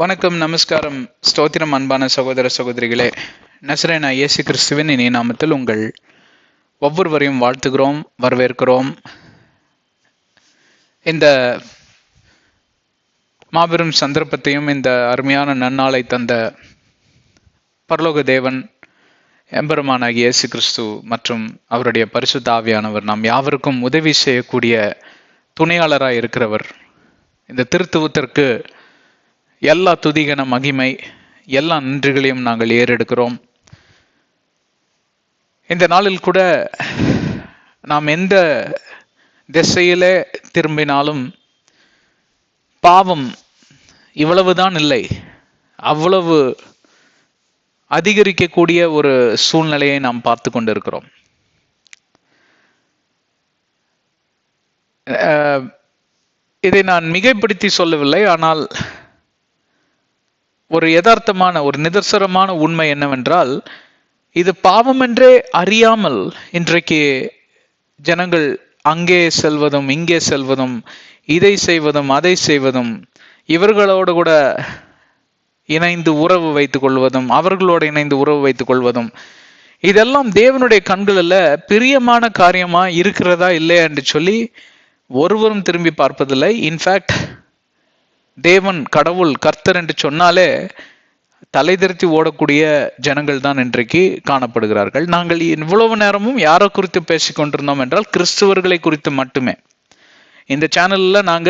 வணக்கம், நமஸ்காரம், ஸ்தோத்திரம். அன்பான சகோதர சகோதரிகளே, நசரேனா இயேசு கிறிஸ்துவின் இனிய நாமத்தில் உங்கள் ஒவ்வொருவரையும் வாழ்த்துகிறோம், வரவேற்கிறோம். இந்த மாபெரும் சந்தர்ப்பத்தையும் இந்த அருமையான நன்னாளை தந்த பரலோக தேவன் எம்பெருமானாகிய இயேசு கிறிஸ்து மற்றும் அவருடைய பரிசுத்த ஆவியானவர் நாம் யாவருக்கும் உதவி செய்யக்கூடிய துணையாளராய் இருக்கிறவர். இந்த திருத்துவத்திற்கு எல்லா துதிகன மகிமை, எல்லா நன்றிகளையும் நாங்கள் ஏறெடுக்கிறோம். இந்த நாளில் கூட நாம் எந்த திசையிலே திரும்பினாலும் பாவம் இவ்வளவுதான் இல்லை, அவ்வளவு அதிகரிக்கக்கூடிய ஒரு சூழ்நிலையை நாம் பார்த்து கொண்டிருக்கிறோம். இதை நான் மிகைப்படுத்தி சொல்லவில்லை, ஆனால் ஒரு யதார்த்தமான ஒரு நிதர்சனமான உண்மை என்னவென்றால், இது பாவம் என்றே அறியாமல் இன்றைக்கு ஜனங்கள் அங்கே செல்வதும் இங்கே செல்வதும், இதை செய்வதும் அதை செய்வதும், இவர்களோடு கூட இணைந்து உறவு வைத்துக் கொள்வதும் அவர்களோடு இணைந்து உறவு வைத்துக் கொள்வதும், இதெல்லாம் தேவனுடைய கண்களில் பிரியமான காரியமா இருக்கிறதா இல்லையா என்று சொல்லி ஒருவரும் திரும்பி பார்ப்பதில்லை. இன்ஃபேக்ட் தேவன், கடவுள், கர்த்தர் என்று சொன்னாலே தலை திருத்தி ஓடக்கூடிய ஜனங்கள் தான் இன்றைக்கு காணப்படுகிறார்கள். நாங்கள் இவ்வளவு நேரமும் யாரை குறித்து பேசிக் கொண்டிருந்தோம் என்றால் கிறிஸ்துவர்களை குறித்து மட்டுமே. இந்த சேனல்ல நாங்க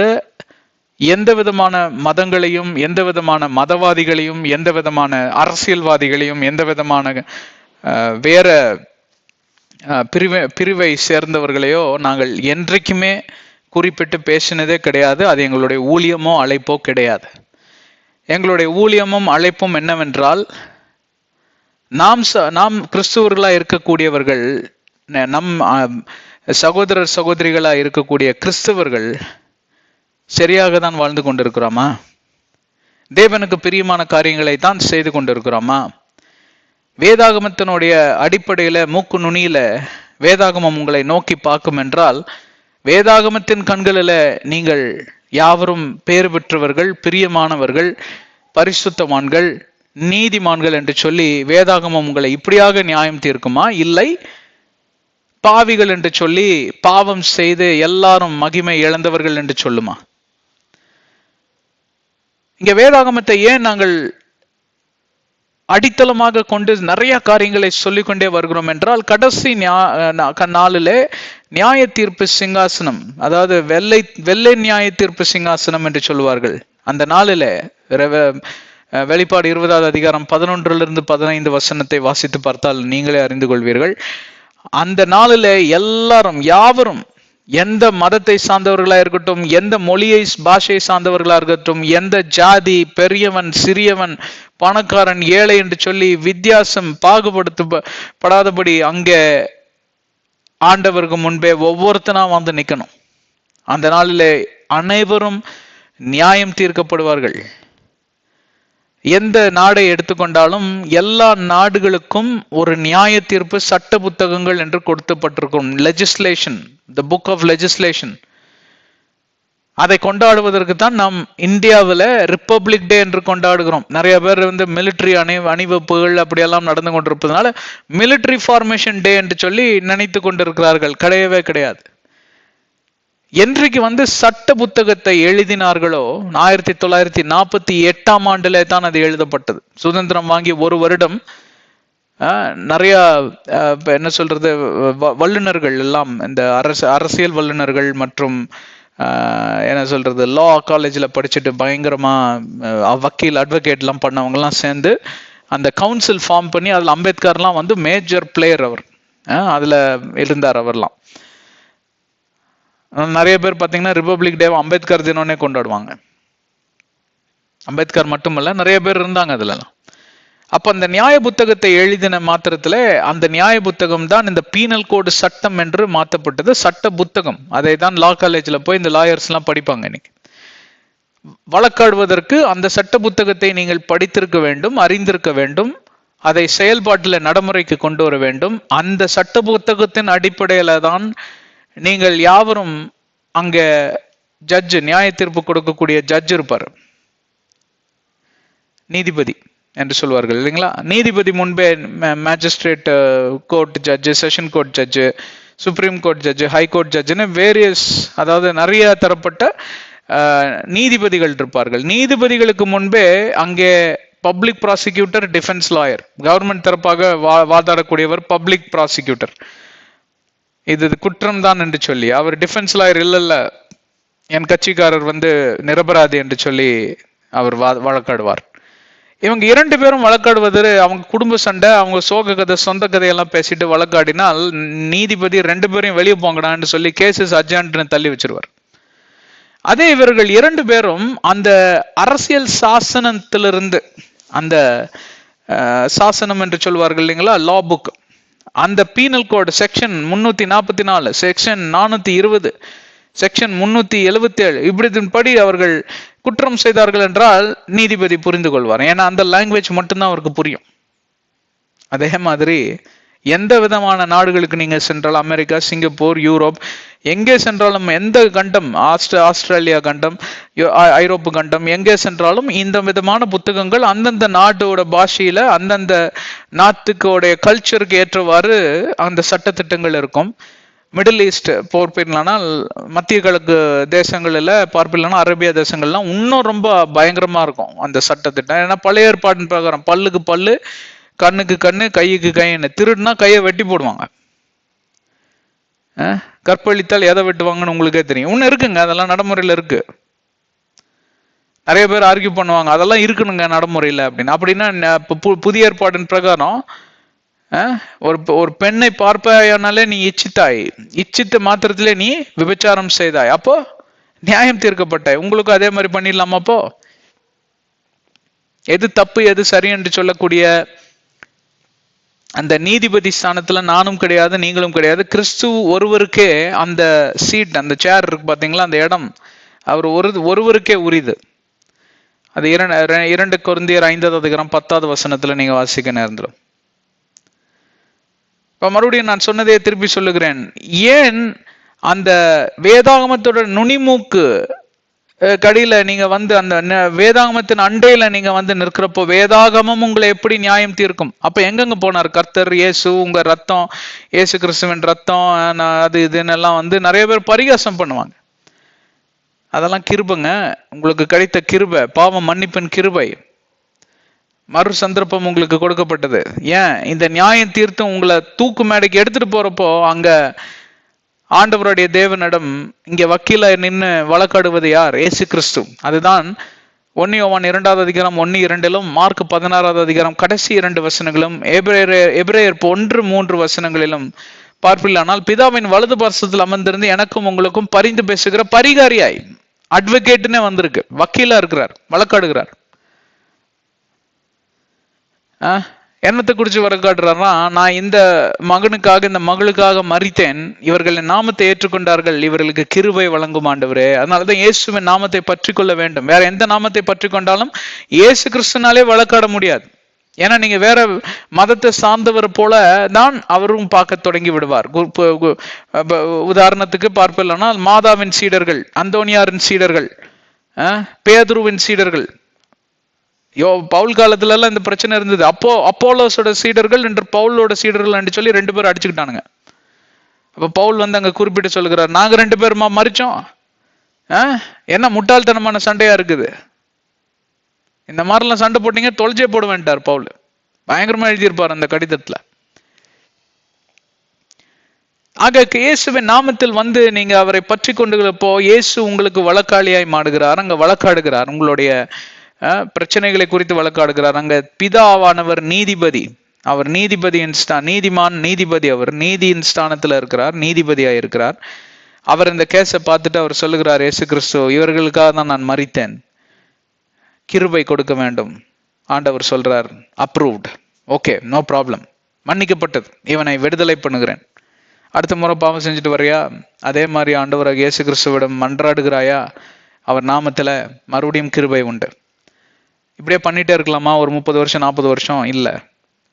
எந்த விதமான மதங்களையும், எந்த விதமான மதவாதிகளையும், எந்த விதமான அரசியல்வாதிகளையும், எந்த விதமான வேற பிரிவை சேர்ந்தவர்களையோ நாங்கள் என்றைக்குமே குறிப்பிட்டு பேசினதே கிடையாது. அது எங்களுடைய ஊழியமோ அழைப்போ கிடையாது. எங்களுடைய ஊழியமும் அழைப்பும் என்னவென்றால், நாம் கிறிஸ்துவர்களா இருக்கக்கூடியவர்கள், நம் சகோதரர் சகோதரிகளா இருக்கக்கூடிய கிறிஸ்தவர்கள் சரியாக தான் வாழ்ந்து கொண்டிருக்கிறோமா? தேவனுக்கு பிரியமான காரியங்களை தான் செய்து கொண்டிருக்கிறோமா? வேதாகமத்தினுடைய அடிப்படையில, மூக்கு நுனியில வேதாகமம் உங்களை நோக்கி பார்க்கும் என்றால், வேதாகமத்தின் கண்களில் நீங்கள் யாவரும் பேர் பெற்றவர்கள், பிரியமானவர்கள், பரிசுத்தவான்கள், நீதிமான்கள் என்று சொல்லி வேதாகமம் உங்களை இப்படியாக நியாயம் தீர்க்குமா? இல்லை, பாவிகள் என்று சொல்லி பாவம் செய்து எல்லாரும் மகிமை இழந்தவர்கள் என்று சொல்லுமா? இங்க வேதாகமத்தை ஏன் நாங்கள் அடித்தளமாக கொண்டு நிறைய காரியங்களை சொல்லிக்கொண்டே வருகிறோம் என்றால், கடைசி நாளிலே நியாய தீர்ப்பு சிங்காசனம், அதாவது வெள்ளை நியாய தீர்ப்பு சிங்காசனம் என்று சொல்லுவார்கள். அந்த நாளில வெளிப்பாடு 20வது அதிகாரம் 11 to 15 வசனத்தை வாசித்து பார்த்தால் நீங்களே அறிந்து கொள்வீர்கள். அந்த நாளில எல்லாரும், யாவரும், எந்த மதத்தை சார்ந்தவர்களா இருக்கட்டும், எந்த மொழியை பாஷையை சார்ந்தவர்களா இருக்கட்டும், எந்த ஜாதி, பெரியவன் சிறியவன், பணக்காரன் ஏழை என்று சொல்லி வித்தியாசம் பாகுபடுத்தப்படாதபடி அங்கே ஆண்டவருக்கு முன்பே ஒவ்வொருத்தனா வந்து நிற்கணும். அந்த நாளிலே அனைவரும் நியாயம் தீர்க்கப்படுவார்கள். எந்த நாடை எடுத்துக்கொண்டாலும் எல்லா நாடுகளுக்கும் ஒரு நியாய தீர்ப்பு சட்ட புத்தகங்கள் என்று கொடுக்கப்பட்டிருக்கும். Legislation, the book of legislation. அதை கொண்டாடுவதற்கு தான் நாம் இந்தியாவில் ரிப்பப்ளிக் டே என்று கொண்டாடுகிறோம். நிறைய பேர் மிலிட்ரி அணிவகுப்புகள் அப்படியெல்லாம் நடந்து கொண்டிருப்பதனால மிலிட்ரி ஃபார்மேஷன் டே என்று சொல்லி நினைத்து கொண்டிருக்கிறார்கள். கிடையவே கிடையாது. என்றைக்கு சட்ட புத்தகத்தை எழுதினார்களோ 1948ஆம் ஆண்டுல தான் அது எழுதப்பட்டது. சுதந்திரம் வாங்கி ஒரு வருடம் நிறைய என்ன சொல்றது, வல்லுநர்கள் எல்லாம், இந்த அரசியல் வல்லுநர்கள் மற்றும் என்ன சொல்றது, லா காலேஜில் படிச்சுட்டு பயங்கரமா வக்கீல், அட்வொகேட் எல்லாம் பண்ணவங்கலாம் சேர்ந்து அந்த கவுன்சில் ஃபார்ம் பண்ணி அதில் அம்பேத்கர்லாம் மேஜர் பிளேயர். அவர் அதுல இருந்தார். அவர்லாம் நிறைய பேர் பார்த்தீங்கன்னா ரிப்பப்ளிக் டே அம்பேத்கர் தினம்னே கொண்டாடுவாங்க. அம்பேத்கர் மட்டுமல்ல, நிறைய பேர் இருந்தாங்க அதுலலாம். அப்ப அந்த நியாய புத்தகத்தை எழுதின மாத்திரத்துல அந்த நியாய புத்தகம் தான் இந்த பீனல் கோடு சட்டம் என்று மாற்றப்பட்டது. சட்ட புத்தகம். அதை தான் லா காலேஜில் போய் இந்த லாயர்ஸ் எல்லாம் படிப்பாங்க. இன்னைக்கு வழக்காடுவதற்கு அந்த சட்ட புத்தகத்தை நீங்கள் படித்திருக்க வேண்டும், அறிந்திருக்க வேண்டும், அதை செயல்பாட்டில் நடைமுறைக்கு கொண்டு வர வேண்டும். அந்த சட்ட புத்தகத்தின் அடிப்படையில தான் நீங்கள் யாவரும் அங்க ஜட்ஜ், நியாய தீர்ப்பு கொடுக்கக்கூடிய ஜட்ஜ் இருப்பார். நீதிபதி என்று சொல்வார்கள் இல்லைங்களா. நீதிபதி முன்பே magistrate court judge, session court judge, supreme court judge, high court ஜட்ஜுன்னு வேரியஸ், அதாவது நிறைய தரப்பட்ட நீதிபதிகள் இருப்பார்கள். நீதிபதிகளுக்கு முன்பே அங்கே public prosecutor, defence lawyer, government தரப்பாக வாதாடக்கூடியவர் பப்ளிக் ப்ராசிக்யூட்டர், இது குற்றம் தான் என்று சொல்லி, அவர் டிஃபென்ஸ் லாயர் இல்ல என் கட்சிக்காரர் நிரபராதி என்று சொல்லி அவர் வழக்காடுவார். இவங்க 2 பேரும் வழக்காடுவது அவங்க குடும்ப சண்டை, அவங்க சோக கதை, சொந்த கதையெல்லாம் பேசிட்டு வழக்காடினால் நீதிபதி 2 பேரையும் வெளியே போங்கடான்னு சொல்லி கேசஸ் அர்ஜென்ட்னு தள்ளி வச்சிருவார். அதே இவர்கள் 2 பேரும் அந்த அரசியல் சாசனத்திலிருந்து, அந்த சாசனம் என்று சொல்வார்கள் இல்லைங்களா, லா புக், அந்த penal code section 344, section 420, section 377 இப்படிப்படி அவர்கள் குற்றம் செய்தார்கள் என்றால் நீதிபதி புரிந்து கொள்வார். ஏன்னா அந்த லாங்குவேஜ் மட்டும்தான் அவருக்கு புரியும். அதே மாதிரி எந்த விதமான நாடுகளுக்கு நீங்க சென்றால், அமெரிக்கா, சிங்கப்பூர், யூரோப், எங்கே சென்றாலும், எந்த கண்டம், ஆஸ்திரேலியா கண்டம், ஐரோப்பு கண்டம், எங்கே சென்றாலும் இந்த விதமான புத்தகங்கள் அந்தந்த நாட்டோட பாஷையில, அந்தந்த நாட்டுக்கோடைய கல்ச்சருக்கு ஏற்றவாறு அந்த சட்டத்திட்டங்கள் இருக்கும். மிடில் ஈஸ்ட் பார்ப்பீங்களானால், மத்திய கிழக்கு தேசங்களில் பார்ப்பீங்கன்னா, அரேபியா தேசங்கள்லாம் இன்னும் ரொம்ப பயங்கரமா இருக்கும் அந்த சட்டத்திட்டம். ஏன்னா பழைய ஏற்பாட்டின் பிரகாரம் பல்லுக்கு பல்லு, கண்ணுக்கு கண்ணு, கைக்கு கைன்னு, திருடுனா கையை வெட்டி போடுவாங்க. கற்பழித்தால் எதை வெட்டுவாங்கன்னு உங்களுக்கே தெரியும். இன்னும் இருக்குங்க, அதெல்லாம் நடைமுறையில இருக்கு. நிறைய பேர் ஆர்கியூ பண்ணுவாங்க, அதெல்லாம் இருக்கணுங்க நடைமுறையில அப்படின்னு. அப்படின்னா புதிய ஏற்பாட்டின் பிரகாரம் ஒரு பெண்ணை பார்ப்பாயானாலே நீ இச்சித்தாய், இச்சித்த மாத்திரத்திலே நீ விபச்சாரம் செய்தாய், அப்போ நியாயம் தீர்க்கப்பட்டாய். உங்களுக்கு அதே மாதிரி பண்ணிடலாமா? அப்போ எது தப்பு எது சரி என்று சொல்லக்கூடிய அந்த நீதிபதி ஸ்தானத்துல நானும் கிடையாது, நீங்களும் கிடையாது. கிறிஸ்து ஒருவருக்கே அந்த சீட், அந்த சேர் இருக்கு பாத்தீங்களா, அந்த இடம் அவர் ஒருவருக்கே உரிது. அது 2 கொரிந்தியர் 5:10 வசனத்துல நீங்க வாசிக்க நேர்ந்துடும். இப்ப மறுபடியும் நான் சொன்னதே திருப்பி சொல்லுகிறேன். ஏன் அந்த வேதாகமத்தோட நுனிமூக்கு கடியில நீங்க அந்த வேதாகமத்தின் அண்டையில நீங்க நிற்கிறப்போ வேதாகமம் உங்களை எப்படி நியாயம் தீர்க்கும்? அப்ப எங்கெங்க போனார் கர்த்தர் இயேசு? உங்க ரத்தம், இயேசு கிறிஸ்துவின் ரத்தம், அது இதுன்னு எல்லாம் நிறைய பேர் பரிகாசம் பண்ணுவாங்க. அதெல்லாம் கிருபைங்க, உங்களுக்கு கிடைத்த கிருபை, பாவம் மன்னிப்பின் கிருபை, மறு சந்தர்ப்பம் உங்களுக்கு கொடுக்கப்பட்டது. ஏன் இந்த நியாயம் தீர்த்து உங்களை தூக்கு மேடைக்கு எடுத்துட்டு போறப்போ அங்க ஆண்டவருடைய தேவனிடம் இங்க வக்கீல நின்று வழக்காடுவது யார்? இயேசு கிறிஸ்து. அதுதான் 1 யோவான் 2வது அதிகாரம் 1-2, மார்க் 16வது அதிகாரம் கடைசி 2 வசனங்களும், எபிரேயர் 1-3 வசனங்களிலும் பார்ப்பில்லானால், பிதாவின் வலது பார்சத்தில் அமர்ந்திருந்து எனக்கும் உங்களுக்கும் பரிந்து பேசுகிற பரிகாரியாய், அட்வொகேட்னே வந்திருக்கு, வக்கீலா இருக்கிறார், வழக்காடுகிறார். என்னத்தை குறிச்சு வழக்காடுறாருன்னா, நான் இந்த மகனுக்காக இந்த மகளுக்காக மரித்தேன், இவர்கள் நாமத்தை ஏற்றுக்கொண்டார்கள், இவர்களுக்கு கிருபை வழங்கும் ஆண்டவரே. அதனாலதான் இயேசுவின் நாமத்தை பற்றி கொள்ள வேண்டும். வேற எந்த நாமத்தை பற்றி கொண்டாலும் இயேசு கிறிஸ்துனாலே வழக்காட முடியாது. ஏன்னா நீங்க வேற மதத்தை சார்ந்தவர் போல தான் அவரும் பார்க்க தொடங்கி விடுவார். உதாரணத்துக்கு பார்ப்போம்னா, மாதாவின் சீடர்கள், அந்தோனியாரின் சீடர்கள், பேதுருவின் சீடர்கள், பவுல் காலத்துல எல்லாம் இந்த பிரச்சனை இருந்தது. அப்போலோஸோட சீடர்கள் என்று பவுலோட சீடர்கள் என்று சொல்லி 2 பேரும் அடிச்சுக்கிட்டானுங்க. அப்ப பவுல் அங்க குறிப்பிட்டு சொல்லுகிறார், நாங்க 2 பேருமா மறிச்சோம்? என்ன முட்டாள்தனமான சண்டையா இருக்குது, இந்த மாதிரிலாம் சண்டை போட்டீங்க தொலைச்சே போடுவேன்ட்டார் பவுல். பயங்கரமா எழுதியிருப்பார் அந்த கடிதத்துல. ஆக இயேசுவின் நாமத்தில் நீங்க அவரை பற்றி கொண்டுகிறப்போ இயேசு உங்களுக்கு வழக்காளியாய் மாடுகிறார், அங்க வழக்காடுகிறார், உங்களுடைய பிரச்சனைகளை குறித்து வழக்காடுகிறார். அங்க பிதாவானவர் நீதிபதி, அவர் நீதிபதியின் நீதிமான் நீதிபதி, அவர் நீதியின் ஸ்தானத்துல இருக்கிறார், நீதிபதியா இருக்கிறார். அவர் இந்த கேஸை பார்த்துட்டு அவர் சொல்லுகிறார், இயேசு கிறிஸ்து இவர்களுக்காக தான் நான் மரித்தேன், கிருபை கொடுக்க வேண்டும். ஆண்டவர் சொல்றார், அப்ரூவ்ட், ஓகே, நோ ப்ராப்ளம், மன்னிக்கப்பட்டது, இவனை விடுதலை பண்ணுகிறேன். அடுத்த முறை பாவம் செஞ்சுட்டு வரையா, அதே மாதிரி ஆண்டவராக இயேசு கிறிஸ்துவிடம் மன்றாடுகிறாயா, அவர் நாமத்துல மறுபடியும் கிருபை உண்டு. இப்படியே பண்ணிட்டே இருக்கலாமா ஒரு 30 வருஷம் 40 வருஷம்? இல்ல.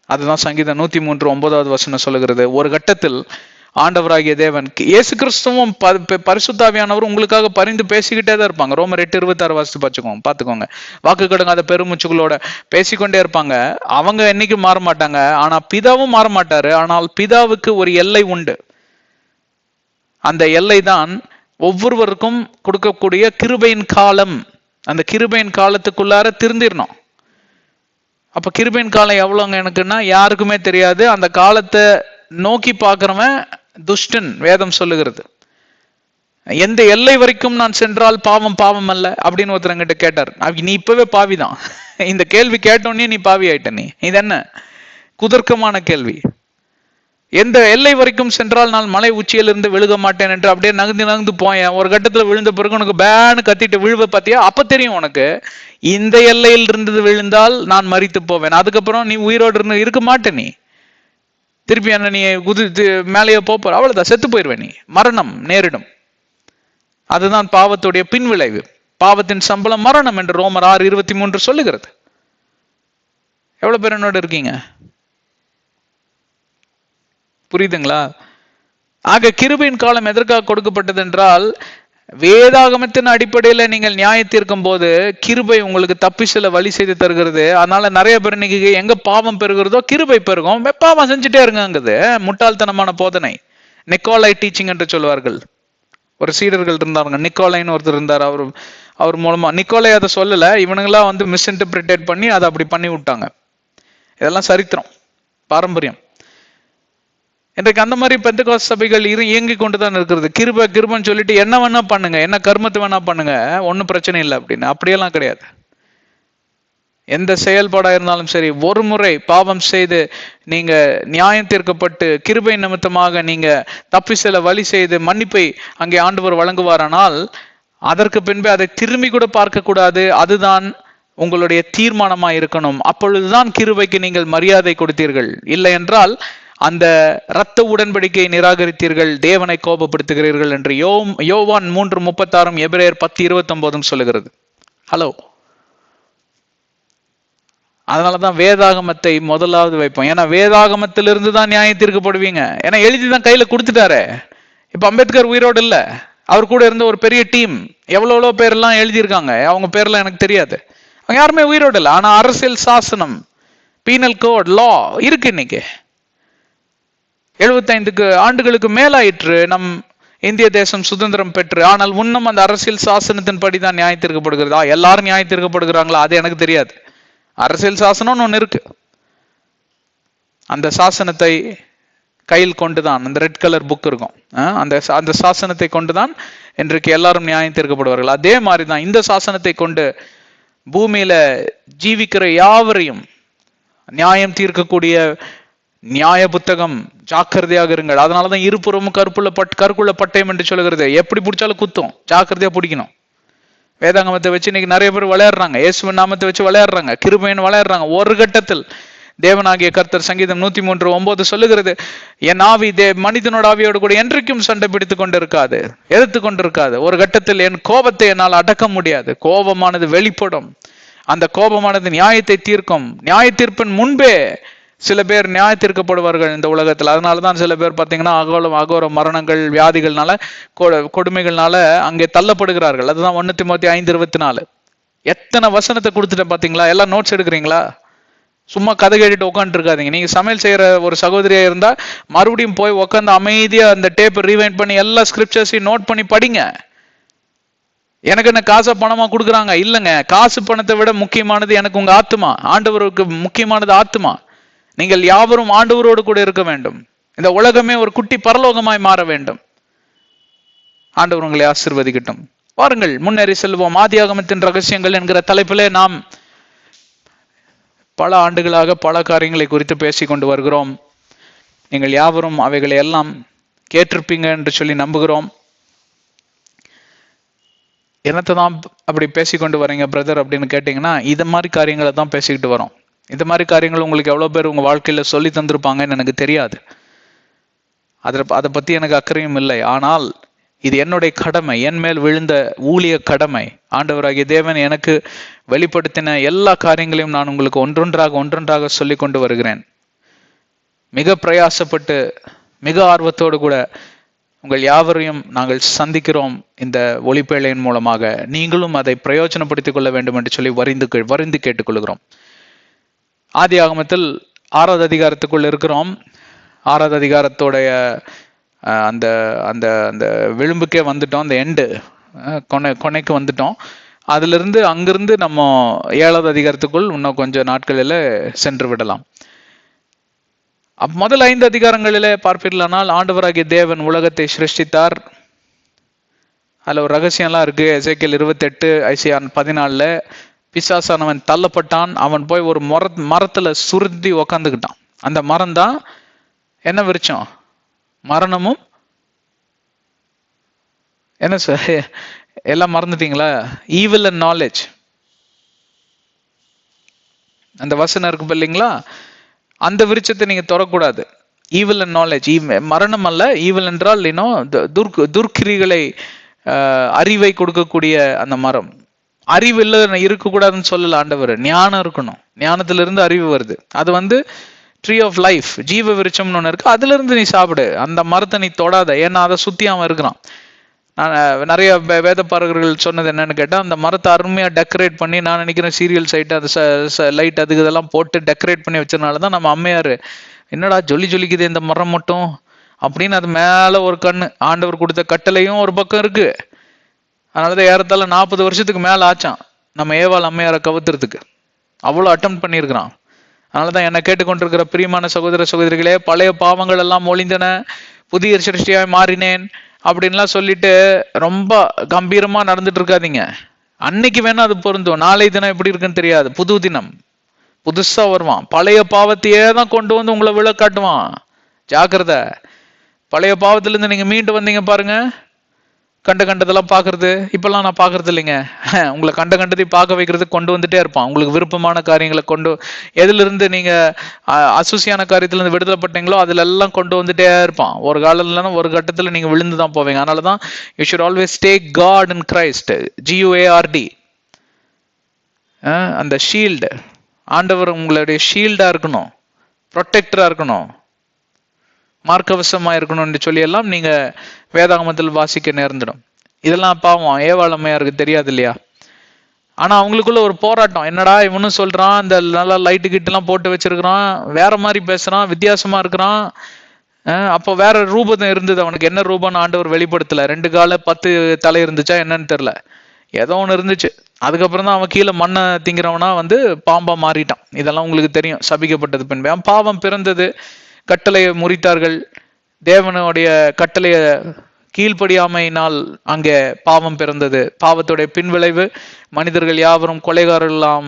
அதுதான் சங்கீதம் 103:9 வசனம் சொல்லுகிறது. ஒரு கட்டத்தில் ஆண்டவராகிய தேவன். இயேசு கிறிஸ்துவும் பரிசுத்தாவியானவர் உங்களுக்காக பரிந்து பேசிக்கிட்டே தான் இருப்பாங்க. ரோமர் 8:26 வாசித்து பாத்துக்கோங்க. வாக்கு கடங்காத பெருமூச்சுகளோட பேசிக்கொண்டே இருப்பாங்க. அவங்க என்னைக்கு மாற மாட்டாங்க. ஆனா பிதாவும் மாற மாட்டாரு. ஆனால் பிதாவுக்கு ஒரு எல்லை உண்டு. அந்த எல்லை தான் ஒவ்வொருவருக்கும் கொடுக்கக்கூடிய கிருபையின் காலம். அந்த கிருபையின் காலத்துக்குள்ளார திருந்திரணும். அப்ப கிருபையின் காலம் எவ்வளவுங்க எனக்குன்னா யாருக்குமே தெரியாது. அந்த காலத்தை நோக்கி பார்க்கிறவன் துஷ்டன். வேதம் சொல்லுகிறது, எந்த எல்லை வரைக்கும் நான் சென்றால் பாவம் பாவம் அல்ல அப்படின்னு ஒருத்தர் கேட்டார். நீ இப்பவே பாவிதான். இந்த கேள்வி கேட்டோன்னே நீ பாவி ஆயிட்ட. நீ இது என்ன குதர்க்கமான கேள்வி? எந்த எல்லை வரைக்கும் சென்றால் நான் மலை உச்சியிலிருந்து விழுக மாட்டேன் என்று அப்படியே நகர்ந்து போயேன். ஒரு கட்டத்துல விழுந்த பிறகு உனக்கு பேனு கத்திட்டு விழுவ பார்த்தியா, அப்ப தெரியும் உனக்கு இந்த எல்லையில் இருந்து விழுந்தால் நான் மரித்து போவேன். அதுக்கப்புறம் நீ உயிரோடு இருக்க மாட்டேன். நீ திருப்பி என்ன நீ குதித்து மேலேயே போற, அவ்வளவுதான், செத்து போயிருவேன். நீ மரணம் நேரிடும். அதுதான் பாவத்துடைய பின்விளைவு. பாவத்தின் சம்பளம் மரணம் என்று ரோமர் 6:23 சொல்லுகிறது. எவ்வளவு பேர் என்னோட இருக்கீங்க? புரியுதுங்களா? ஆக கிருபையின் காலம் எதற்காக கொடுக்கப்பட்டது என்றால், வேதாகமத்தின் அடிப்படையில நீங்கள் நியாய தீர்க்கும் போது கிருபை உங்களுக்கு தப்பி செல்ல வழி செய்து தருகிறது. அதனால நிறைய பேர் இன்னைக்கு எங்க பாவம் பெறுகிறதோ கிருபை பெருகும், பாவம் செஞ்சுட்டே இருங்கிறது முட்டாள்தனமான போதனை. நிக்கோலை டீச்சிங் என்று சொல்வார்கள். ஒரு சீடர்கள் இருந்தாங்க, நிக்கோலைன்னு ஒருத்தர் இருந்தார். அவர் மூலமா நிக்கோலை அதை சொல்லல, இவனுங்களாம் மிஸ் இன்டர்பிரேட் பண்ணி அதை அப்படி பண்ணி விட்டாங்க. இதெல்லாம் சரித்திரம், பாரம்பரியம். இன்றைக்கு அந்த மாதிரி பெந்தெகோஸ்து சபைகள் இயங்கி கொண்டுதான் இருக்கிறது. கிருபைன்னு சொல்லிட்டு என்ன வேணா பண்ணுங்க, என்ன கர்மத்தை வேணா பண்ணுங்க, ஒன்னும் பிரச்சனை இல்லை அப்படின்னு. அப்படியெல்லாம் கிடையாது. எந்த செயல்பாடா இருந்தாலும் சரி, ஒரு முறை பாவம் செய்து நீங்க நியாயம் தீர்க்கப்பட்டு கிருபை நிமித்தமாக நீங்க தப்பி செல்ல வழி செய்து மன்னிப்பை அங்கே ஆண்டவர் வழங்குவாரானால் அதற்கு பின்பு அதை திரும்பி கூட பார்க்க கூடாது. அதுதான் உங்களுடைய தீர்மானமா இருக்கணும். அப்பொழுதுதான் கிருபைக்கு நீங்கள் மரியாதை கொடுத்தீர்கள். இல்லை என்றால் அந்த இரத்த உடன்படிக்கையை நிராகரித்தீர்கள், தேவனை கோபப்படுத்துகிறீர்கள் என்று யோவான் 3:36 எபிரேயர் 10:29 சொல்லுகிறது. ஹலோ, அதனாலதான் வேதாகமத்தை முதலாவது வைப்போம். ஏன்னா வேதாகமத்திலிருந்து தான் நியாயம் தீர்க்கப்படுவீங்க. ஏன்னா எழுதிதான் கையில கொடுத்துட்டாரு. இப்ப அம்பேத்கர் உயிரோடு இல்ல, அவர் கூட இருந்த ஒரு பெரிய டீம் எவ்வளோ பேர்லாம் எழுதியிருக்காங்க. அவங்க பேர்லாம் எனக்கு தெரியாது. அவங்க யாருமே உயிரோடு இல்லை. ஆனா அரசியல் சாசனம், பீனல் கோட், லா இருக்கு. இன்னைக்கு 75 ஆண்டுகளுக்கு மேலாயிற்று நம் இந்திய தேசம் சுதந்திரம் பெற்று. ஆனால் இன்னும் அந்த அரசியல் சாசனத்தின் படிதான் நியாயம் தீர்க்கப்படுகிறதா? எல்லாரும் நியாயம் தீர்க்கப்படுகிறாங்களா? அது எனக்கு தெரியாது. அரசியல் சாசனம்னு ஒண்ணு இருக்கு. அந்த சாசனத்தை கையில் கொண்டுதான், அந்த ரெட் கலர் புக் இருக்கும், அந்த சாசனத்தை கொண்டுதான் இன்றைக்கு எல்லாரும் நியாயம் தீர்க்கப்படுவார்கள். அதே மாதிரிதான் இந்த சாசனத்தை கொண்டு பூமியில ஜீவிக்கிற யாவரையும் நியாயம் தீர்க்கக்கூடிய நியாய புத்தகம். ஜாக்கிரதையாக இருங்கள். அதனாலதான் இருபுறமும் கற்குள்ள பட்டயம் என்று சொல்லுகிறது. எப்படி பிடிச்சாலும் குத்தும், ஜாக்கிரதையா பிடிக்கணும். வேதாங்கமத்தை வச்சு இன்னைக்கு நிறைய பேர் விளையாடுறாங்க, இயேசுவின் நாமத்தை வச்சு விளையாடுறாங்க, கிருபையின் விளையாடுறாங்க. ஒரு கட்டத்தில் தேவனாகிய கர்த்தர் சங்கீதம் 103:9 சொல்லுகிறது, என் ஆவி மனிதனோட ஆவியோடு கூட என்றைக்கும் சண்டை பிடித்து கொண்டிருக்காது, எதிர்த்து கொண்டிருக்காது. ஒரு கட்டத்தில் என் கோபத்தை என்னால் அடக்க முடியாது. கோபமானது வெளிப்படும். அந்த கோபமானது நியாயத்தை தீர்க்கும். நியாய தீர்ப்பின் முன்பே சில பேர் நியாய தீர்க்கப்படுவார்கள் இந்த உலகத்தில். அதனாலதான் சில பேர் பார்த்தீங்கன்னா அகோர மரணங்கள், வியாதிகள்னால, கொடுமைகள்னால அங்கே தள்ளப்படுகிறார்கள். அதுதான் 1 தீமோத்தேயு 5:24. எத்தனை வசனத்தை கொடுத்துட்டேன் பாத்தீங்களா? எல்லாம் நோட்ஸ் எடுக்கிறீங்களா? சும்மா கதை கேட்டுட்டு உட்காந்துட்டு இருக்காதீங்க. நீங்க சமையல் செய்யற ஒரு சகோதரியா இருந்தா மறுபடியும் போய் உட்காந்து அமைதியா அந்த டேப் ரீவைண்ட் பண்ணி எல்லா ஸ்கிரிப்சர்ஸையும் நோட் பண்ணி படிங்க. எனக்கு என்ன காசா பணமா கொடுக்குறாங்க? இல்லைங்க. காசு பணத்தை விட முக்கியமானது எனக்கு உங்க ஆத்மா. ஆண்டவருக்கு முக்கியமானது ஆத்மா. நீங்கள் யாவரும் ஆண்டவரோடு கூட இருக்க வேண்டும். இந்த உலகமே ஒரு குட்டி பரலோகமாய் மாற வேண்டும். ஆண்டவர் உங்களை ஆசீர்வதிக்கட்டும். வாருங்கள், முன்னேறி செல்வோம். ஆதியாகமத்தின் ரகசியங்கள் என்கிற தலைப்பிலே நாம் பல ஆண்டுகளாக பல காரியங்களை குறித்து பேசிக் கொண்டு வருகிறோம். நீங்கள் யாவரும் அவைகளை எல்லாம் கேட்டிருப்பீங்க என்று சொல்லி நம்புகிறோம். என்னத்தை தான் அப்படி பேசிக்கொண்டு வரீங்க பிரதர் அப்படின்னு கேட்டீங்கன்னா, இது மாதிரி காரியங்களை தான் பேசிக்கிட்டு வரோம். இந்த மாதிரி காரியங்கள் உங்களுக்கு எவ்வளவு பேர் உங்க வாழ்க்கையில சொல்லி தந்திருப்பாங்கன்னு எனக்கு தெரியாது. அதை பத்தி எனக்கு அக்கறையும் இல்லை. ஆனால் இது என்னுடைய கடமை, என் மேல் விழுந்த ஊழிய கடமை. ஆண்டவராகிய தேவன் எனக்கு வெளிப்படுத்தின எல்லா காரியங்களையும் நான் உங்களுக்கு ஒன்றொன்றாக சொல்லி கொண்டு வருகிறேன். மிக பிரயாசப்பட்டு மிக ஆர்வத்தோடு கூட உங்கள் யாவரையும் நாங்கள் சந்திக்கிறோம் இந்த ஒளிப்பேழையின் மூலமாக. நீங்களும் அதை பிரயோஜனப்படுத்திக் கொள்ள வேண்டும் என்று சொல்லி வரிந்து கேட்டுக்கொள்கிறோம். ஆதி ஆகமத்தில் 6வது அதிகாரத்துக்குள் இருக்கிறோம். 6வது அதிகாரத்தோடைய அந்த அந்த அந்த விளிம்புக்கே வந்துட்டோம். அந்த எண்டு கொனைக்கு வந்துட்டோம். அதிலிருந்து அங்கிருந்து நம்ம 7வது அதிகாரத்துக்குள் இன்னும் கொஞ்சம் நாட்களில் சென்று விடலாம். முதல் 5 அதிகாரங்களிலே பார்ப்பீர்களானால் ஆண்டவராகிய தேவன் உலகத்தை சிருஷ்டித்தார். அதுல ஒரு ரகசியம்லாம் இருக்கு. எசேக்கியேல் 28, ஐசியா 14 பிசாசானவன் தள்ளப்பட்டான். அவன் போய் ஒரு மரத்துல சுருதி உக்காந்துக்கிட்டான். அந்த மரம் தான் என்ன விருட்சம்? மரணமும் என்ன சார் எல்லாம் மறந்துட்டீங்களா? Evil and knowledge. அந்த வசனம் இருக்கு இல்லைங்களா? அந்த விருட்சத்தை நீங்க தொடக்கூடாது. ஈவில் அண்ட் நாலேஜ், மரணம் அல்ல. ஈவில் என்றால் துர்க்கிரிகளை அறிவை கொடுக்கக்கூடிய அந்த மரம். அறிவு இல்லை இருக்கக்கூடாதுன்னு சொல்லல ஆண்டவர். ஞானம் இருக்கணும். ஞானத்திலிருந்து அறிவு வருது. அது ட்ரீ ஆஃப் லைஃப், ஜீவ விருட்சம்னு ஒன்று இருக்கு. அதுல இருந்து நீ சாப்பிடு. அந்த மரத்தை நீ தொடாத. ஏன்னா அதை சுத்தி அவன் இருக்கிறான். நான் நிறைய வேத பாரகர்கள் சொன்னது என்னன்னு கேட்டால், அந்த மரத்தை அருமையாக டெக்கரேட் பண்ணி, நான் நினைக்கிறேன் சீரியல் சைட்டு அது லைட் அதுக்கு இதெல்லாம் போட்டு டெக்கரேட் பண்ணி வச்சதுனால தான் நம்ம அம்மையார் என்னடா ஜொலிக்குது இந்த மரம் மட்டும் அப்படின்னு அது மேலே ஒரு கண்ணு. ஆண்டவர் கொடுத்த கட்டளையும் ஒரு பக்கம் இருக்கு. அதனாலதான் ஏறத்தாழ 40 வருஷத்துக்கு மேலே ஆச்சான் நம்ம ஏவாள் அம்மையாரை கவுத்துறதுக்கு. அவ்வளோ அட்டம் பண்ணியிருக்கிறான். அதனாலதான் என்னை கேட்டுக்கொண்டிருக்கிற பிரியமான சகோதர சகோதரிகளே, பழைய பாவங்கள் எல்லாம் ஒழிந்தன, புதிய சிருஷ்டியாய் மாறினேன் அப்படின்லாம் சொல்லிட்டு ரொம்ப கம்பீரமா நடந்துட்டு இருக்காதீங்க. அன்னைக்கு வேணா அது பொருந்தும். நாளை தினம் எப்படி இருக்குன்னு தெரியாது. புது தினம் புதுசா வருவான். பழைய பாவத்தையே தான் கொண்டு வந்து உங்களை விழ காட்டுவான். ஜாக்கிரதை. பழைய பாவத்திலிருந்து நீங்க மீண்டு வந்தீங்க பாருங்க. கண்டதெல்லாம் பாக்குறது இப்பெல்லாம் நான் பாக்குறது இல்லைங்க. உங்களை கண்டதையும் பார்க்க வைக்கிறதுக்கு கொண்டு வந்துட்டே இருப்பான். உங்களுக்கு விருப்பமான காரியங்களை எதுல இருந்து நீங்க அசூசியான காரியத்துல இருந்து விடுதலைப்பட்டீங்களோ அதுல எல்லாம் கொண்டு வந்துட்டே இருப்பான். ஒரு காலத்துல ஒரு கட்டத்துல நீங்க விழுந்துதான் போவீங்க. அதனாலதான் you should always take God in Christ. GUARD. அந்த ஷீல்டு, ஆண்டவர் உங்களுடைய ஷீல்டா இருக்கணும், ப்ரொடெக்டரா இருக்கணும், மார்க்கவசமா இருக்கணும்னு சொல்லி எல்லாம் நீங்க வேதாகமத்தில் வாசிக்க நேர்ந்துடும். இதெல்லாம் பாவம் ஏவாள் அம்மையாருக்கு தெரியாது இல்லையா? ஆனா அவங்களுக்குள்ள ஒரு போராட்டம். என்னடா இவனும் சொல்றான், இந்த நல்லா லைட்டு கிட்ட எல்லாம் போட்டு வச்சிருக்கிறான், வேற மாதிரி பேசுறான், வித்தியாசமா இருக்கிறான். அப்போ வேற ரூபம் இருந்தது அவனுக்கு. என்ன ரூபம்னு ஆண்டவர் வெளிப்படுத்தல. 2 கால 10 தலை இருந்துச்சா என்னன்னு தெரியல, ஏதோ ஒண்ணு இருந்துச்சு. அதுக்கப்புறம் தான் அவன் கீழே மண்ணை திங்கிறவனா பாம்பா மாறிட்டான். இதெல்லாம் உங்களுக்கு தெரியும். சபிக்கப்பட்டது பின்பு பாவம் பிறந்தது. கட்டளையை முறித்தார்கள். தேவனுடைய கட்டளைய கீழ்ப்படியாமையினால் அங்கே பாவம் பிறந்தது. பாவத்துடைய பின்விளைவு மனிதர்கள் யாவரும் கொலைகாரெல்லாம்,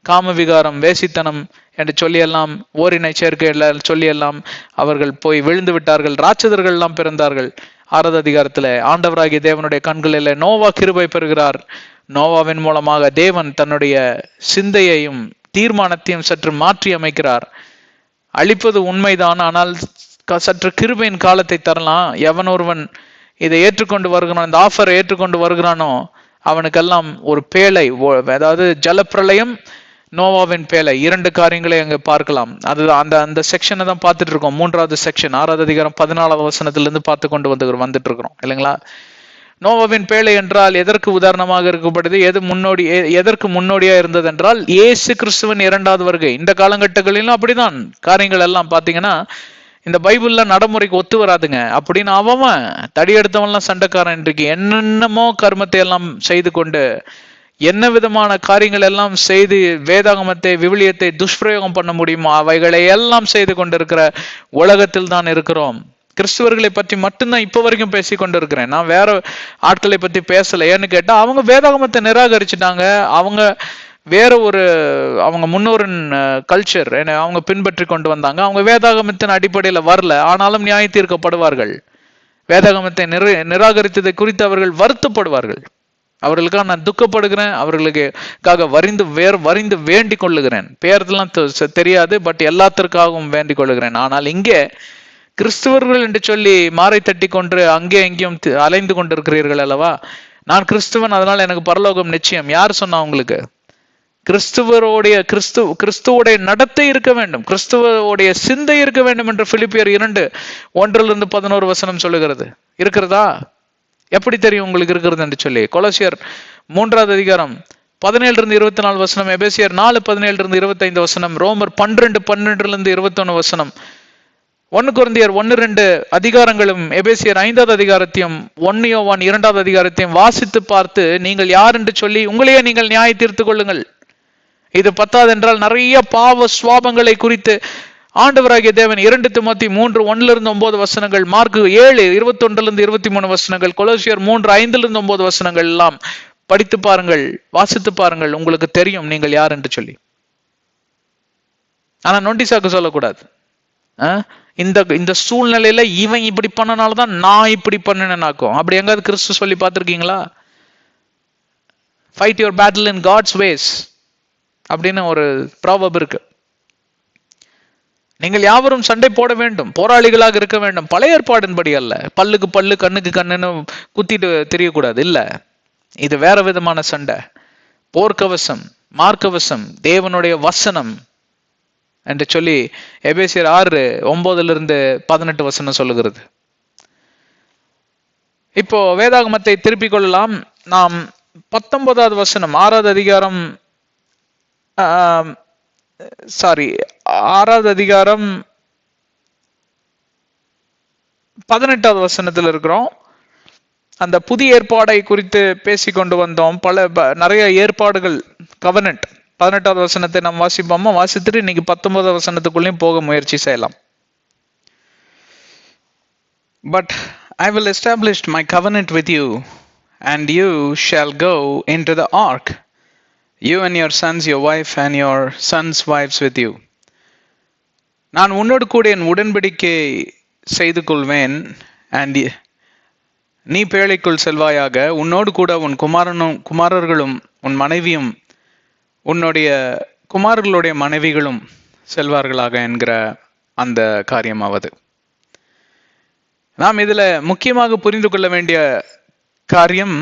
காமவிகாரம், வேசித்தனம் என்று சொல்லியெல்லாம், ஓரினை சேர்க்கை சொல்லியெல்லாம் அவர்கள் போய் விழுந்து விட்டார்கள். ராட்சதர்கள் எல்லாம் பிறந்தார்கள். 6வது அதிகாரத்துல ஆண்டவராகிய தேவனுடைய கண்களில் நோவா கிருபை பெறுகிறார். நோவாவின் மூலமாக தேவன் தன்னுடைய சிந்தையையும் தீர்மானத்தையும் சற்று மாற்றி அமைக்கிறார். அழிப்பது உண்மைதான், ஆனால் சற்று கிருபையின் காலத்தை தரலாம். எவன் ஒருவன் இதை ஏற்றுக்கொண்டு வருகிறான், இந்த ஆஃபரை ஏற்றுக்கொண்டு வருகிறானோ அவனுக்கெல்லாம் ஒரு பேழை, அதாவது ஜலப்பிரளயம், நோவாவின் பேழை, 2 காரியங்களை அங்க பார்க்கலாம். அது அந்த செக்ஷனை தான் பார்த்துட்டு இருக்கோம். 3வது செக்ஷன் 6வது அதிகாரம் 14வது வசனத்திலிருந்து பார்த்து கொண்டு வந்துட்டு இருக்கிறோம் இல்லைங்களா? நோவாவின் பேழை என்றால் எதற்கு உதாரணமாக இருக்கப்படுது? எதற்கு முன்னோடியா இருந்தது என்றால் இயேசு கிறிஸ்துவின் 2வது வருகை. இந்த காலகட்டங்களிலும் அப்படிதான் காரியங்கள் எல்லாம் பாத்தீங்கன்னா இந்த பைபிள்ல நடைமுறைக்கு ஒத்து வராதுங்க. அப்படின்னு அவன் தடி எடுத்தவன்லாம் சண்டைக்காரன். இன்றைக்கு என்னென்னமோ கர்மத்தை எல்லாம் செய்து கொண்டு என்ன விதமான காரியங்கள் எல்லாம் செய்து வேதாகமத்தை, விவிலியத்தை துஷ்பிரயோகம் பண்ண முடியுமோ அவைகளை எல்லாம் செய்து கொண்டிருக்கிற உலகத்தில் தான் இருக்கிறோம். கிறிஸ்துவர்களை பற்றி மட்டும்தான் இப்ப வரைக்கும் பேசி கொண்டு இருக்கிறேன். நான் வேற ஆட்களை பத்தி பேசல. ஏன்னு கேட்டா அவங்க வேதாகமத்தை நிராகரிச்சுட்டாங்க. அவங்க வேற அவங்க முன்னோரின் கல்ச்சர் அவங்க பின்பற்றி கொண்டு வந்தாங்க. அவங்க வேதாகமத்தின் அடிப்படையில வரல. ஆனாலும் நியாய தீர்க்கப்படுவார்கள். வேதாகமத்தை நிராகரித்ததை குறித்து அவர்கள் வருத்தப்படுவார்கள். அவர்களுக்காக நான் துக்கப்படுகிறேன். அவர்களுக்காக வரிந்து வேண்டிக் கொள்ளுகிறேன். பேரெல்லாம் தெரியாது, பட் எல்லாத்திற்காகவும் வேண்டிக் கொள்ளுகிறேன். ஆனால் இங்கே கிறிஸ்துவர்கள் என்று சொல்லி மாறை தட்டி கொண்டு அங்கே எங்கேயும் அலைந்து கொண்டிருக்கிறீர்கள் அல்லவா? நான் கிறிஸ்துவன், அதனால எனக்கு பரலோகம் நிச்சயம். யார் சொன்னா உங்களுக்கு? கிறிஸ்துவோடைய நடத்தை இருக்க வேண்டும், கிறிஸ்துவோடைய சிந்தை இருக்க வேண்டும் என்று பிலிப்பியர் 2:1-11 சொல்லுகிறது. இருக்கிறதா? எப்படி தெரியும் உங்களுக்கு இருக்கிறது என்று சொல்லி? கொலோசியர் 3:17-24, எபேசியர் 4:17-25, ரோமர் 12:12-21, 1 கொரிந்தியர் 1-2 அதிகாரங்களும் எபேசியர் 5வது அதிகாரத்தையும் 1 யோவான் 2வது அதிகாரத்தையும் வாசித்து பார்த்து நீங்கள் யார் என்று சொல்லி உங்களையே நீங்கள் நியாய தீர்த்துக் கொள்ளுங்கள். இது பத்தாது என்றால் நிறைய பாவ சுவாபங்களை குறித்து ஆண்டவராகிய தேவன் 2 தீமோத்தேயு 3:1-9, மார்க் 7:21-23, கொலோசியர் 3:5-9 எல்லாம் படித்து பாருங்கள், வாசித்து பாருங்கள், உங்களுக்கு தெரியும் நீங்கள் யார் என்று சொல்லி. ஆனா நோட்டீஸாக்கு சொல்லக்கூடாது. இந்த சூழ்நிலையில இவன் இப்படி பண்ணனாலதான் நான் இப்படி பண்ணினேனாக்கும். அப்படி எங்காவது கிறிஸ்து சொல்லி பார்த்திருக்கீங்களா? Fight your battle in God's ways அப்படின்னு ஒரு ப்ராவர்ப் இருக்கு. நீங்கள் யாவரும் சண்டை போட வேண்டும், போராளிகளாக இருக்க வேண்டும். பழைய ஏற்பாடின்படி அல்ல, பல்லுக்கு பல்லு கண்ணுக்கு கண்ணுன்னு குத்திட்டு தெரியக்கூடாது. இல்ல, இது வேற விதமான சண்டை. போர்க்கவசம், மார்க்கவசம், தேவனுடைய வசனம் என்று சொல்லி எபேசியர் 6:9-18 சொல்லுகிறது. இப்போ வேதாகமத்தை திருப்பிக் கொள்ளலாம். நாம் 19வது வசனம் 6வது அதிகாரம் 6வது அதிகாரம் 18வது வசனத்தில் இருக்கிறோம். அந்த புதிய ஏற்பாடை குறித்து பேசிக்கொண்டு வந்தோம். நிறைய ஏற்பாடுகள், கவனன்ட். 18வது வசனத்தை நாம் வாசிப்போமா? வாசித்துட்டு இன்னைக்கு 19வது வசனத்துக்குள்ளேயும் போக முயற்சி செய்யலாம். But I will establish my covenant with you, and you shall go into the ark, you and your sons, your wife, and your sons' wives with you. நான் உன்னோடு கூட என் உடன்படிக்கை செய்து கொள்வேன், and நீ பேழைக்குள் செல்வாயாக, உன்னோடு கூட உன் குமாரர்களும் உன் மனைவியும் உன்னுடைய குமாரர்களுடைய மனைவிகளும் செல்வார்களாக என்கிற அந்த காரியமாவது. நாம் இதுல முக்கியமாக புரிந்து கொள்ள வேண்டிய காரியம்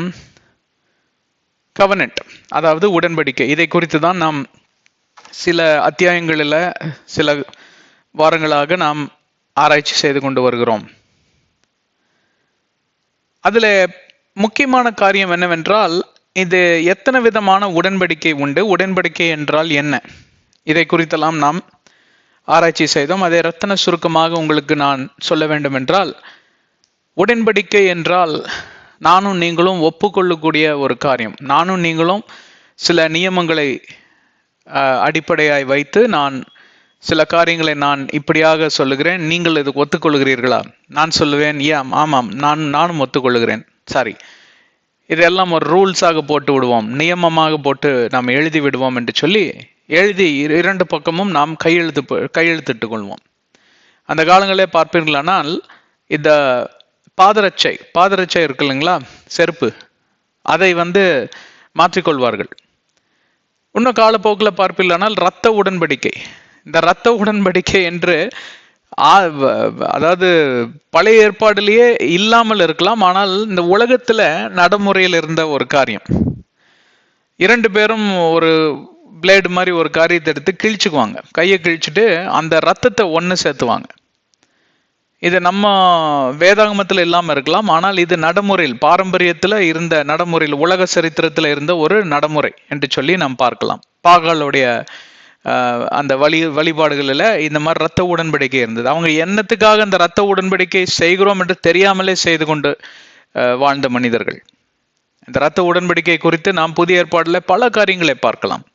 கவனன்ட், அதாவது உடன்படிக்கை. இதை குறித்து தான் நாம் சில அத்தியாயங்களில் சில வாரங்களாக நாம் ஆராய்ச்சி செய்து கொண்டு வருகிறோம். அதுல முக்கியமான காரியம் என்னவென்றால், இது எத்தனை விதமான உடன்படிக்கை உண்டு, உடன்படிக்கை என்றால் என்ன, இதை குறித்தெல்லாம் நாம் ஆராய்ச்சி செய்தோம். அதை ரத்தின சுருக்கமாக உங்களுக்கு நான் சொல்ல வேண்டும் என்றால், உடன்படிக்கை என்றால் நானும் நீங்களும் ஒப்புக்கொள்ளக்கூடிய ஒரு காரியம். நானும் நீங்களும் சில நியமங்களை அடிப்படையாய் வைத்து நான் சில காரியங்களை நான் இப்படியாக சொல்லுகிறேன், நீங்கள் இதுக்கு ஒத்துக்கொள்கிறீர்களா? நான் சொல்லுவேன், ஆமாம், நானும் ஒத்துக்கொள்கிறேன். சாரி, இதெல்லாம் ஒரு ரூல்ஸாக போட்டு விடுவோம், நியமமாக போட்டு நாம் எழுதி விடுவோம் என்று சொல்லி எழுதி 2 பக்கமும் நாம் கையெழுத்திட்டுக் கொள்வோம். அந்த காலங்களே பார்ப்பீர்களானால் இந்த பாதரட்சை இருக்கு இல்லைங்களா, செருப்பு, அதை மாற்றிக்கொள்வார்கள். இன்னும் காலப்போக்கில் பார்ப்பீர்களானால் இரத்த உடன்படிக்கை. இந்த இரத்த உடன்படிக்கை என்று அதாவது பழைய ஏற்பாடுலேயே இல்லாமல் இருக்கலாம், ஆனால் இந்த உலகத்துல நடைமுறையில் இருந்த ஒரு காரியம். 2 பேரும் ஒரு பிளேடு மாதிரி ஒரு காரியத்தை எடுத்து கிழிச்சுக்குவாங்க, கையை கிழிச்சுட்டு அந்த ரத்தத்தை ஒன்று சேர்த்துவாங்க. இது நம்ம வேதாகமத்தில் இல்லாமல் இருக்கலாம், ஆனால் இது நடைமுறையில், பாரம்பரியத்தில் இருந்த நடைமுறையில், உலக சரித்திரத்தில் இருந்த ஒரு நடைமுறை என்று சொல்லி நாம் பார்க்கலாம். பாகாலுடைய அந்த வழிபாடுகளில் இந்த மாதிரி இரத்த உடன்படிக்கை இருந்தது. அவங்க என்னத்துக்காக அந்த இரத்த உடன்படிக்கை செய்கிறோம் என்று தெரியாமலே செய்து கொண்டு வாழ்ந்த மனிதர்கள். இந்த இரத்த உடன்படிக்கை குறித்து நாம் புதிய ஏற்பாட்டில் பல காரியங்களை பார்க்கலாம்.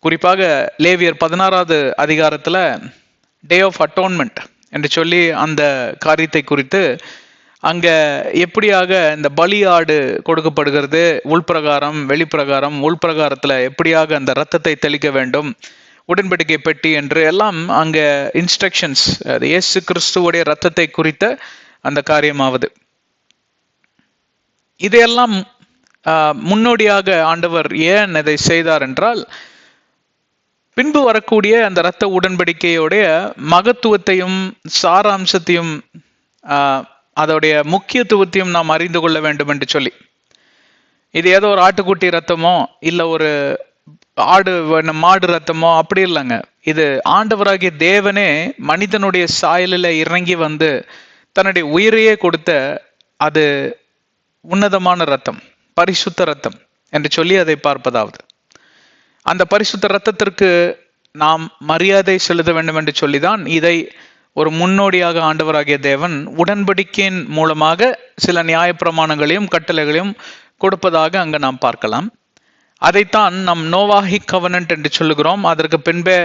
குறிப்பாக லேவியர் 16வது அதிகாரத்தில் டே ஆஃப் அட்டோன்மெண்ட் என்று சொல்லி அந்த காரியத்தை குறித்து அங்க எப்படியாக இந்த பலி ஆடு கொடுக்கப்படுகிறது, உள்பிரகாரம் வெளிப்பிரகாரம், உள்பிரகாரத்துல எப்படியாக அந்த இரத்தத்தை தெளிக்க வேண்டும், உடன்படிக்கை பெட்டி என்று எல்லாம் அங்க இன்ஸ்ட்ரக்ஷன்ஸ், அது இயேசு கிறிஸ்துவோடைய இரத்தத்தை குறித்த அந்த காரியமாவது. இதையெல்லாம் முன்னோடியாக ஆண்டவர் ஏன் இதை செய்தார் என்றால், பின்பு வரக்கூடிய அந்த இரத்த உடன்படிக்கையோடைய மகத்துவத்தையும் சாராம்சத்தையும் அதோடைய முக்கியத்துவத்தையும் நாம் அறிந்து கொள்ள வேண்டும் என்று சொல்லி. இது ஏதோ ஒரு ஆட்டுக்குட்டி ரத்தமோ இல்லை ஒரு மாடு ரத்தமோ அப்படி இல்லைங்க. இது ஆண்டவராகிய தேவனே மனிதனுடைய சாயலில் இறங்கி வந்து தன்னுடைய உயிரையே கொடுத்த அது உன்னதமான ரத்தம், பரிசுத்த ரத்தம் என்று சொல்லி அதை பார்ப்பதாவது. அந்த பரிசுத்த ரத்தத்திற்கு நாம் மரியாதை செலுத்த வேண்டும் என்று சொல்லிதான் இதை ஒரு முன்னோடியாக ஆண்டவராகிய தேவன் உடன்படிக்கையின் மூலமாக சில நியாயப்பிரமாணங்களையும் கட்டளைகளையும் கொடுப்பதாக அங்கு நாம் பார்க்கலாம். அதைத்தான் நம் நோவாஹிக் கவனன்ட் என்று சொல்லுகிறோம். அதற்கு பின்பே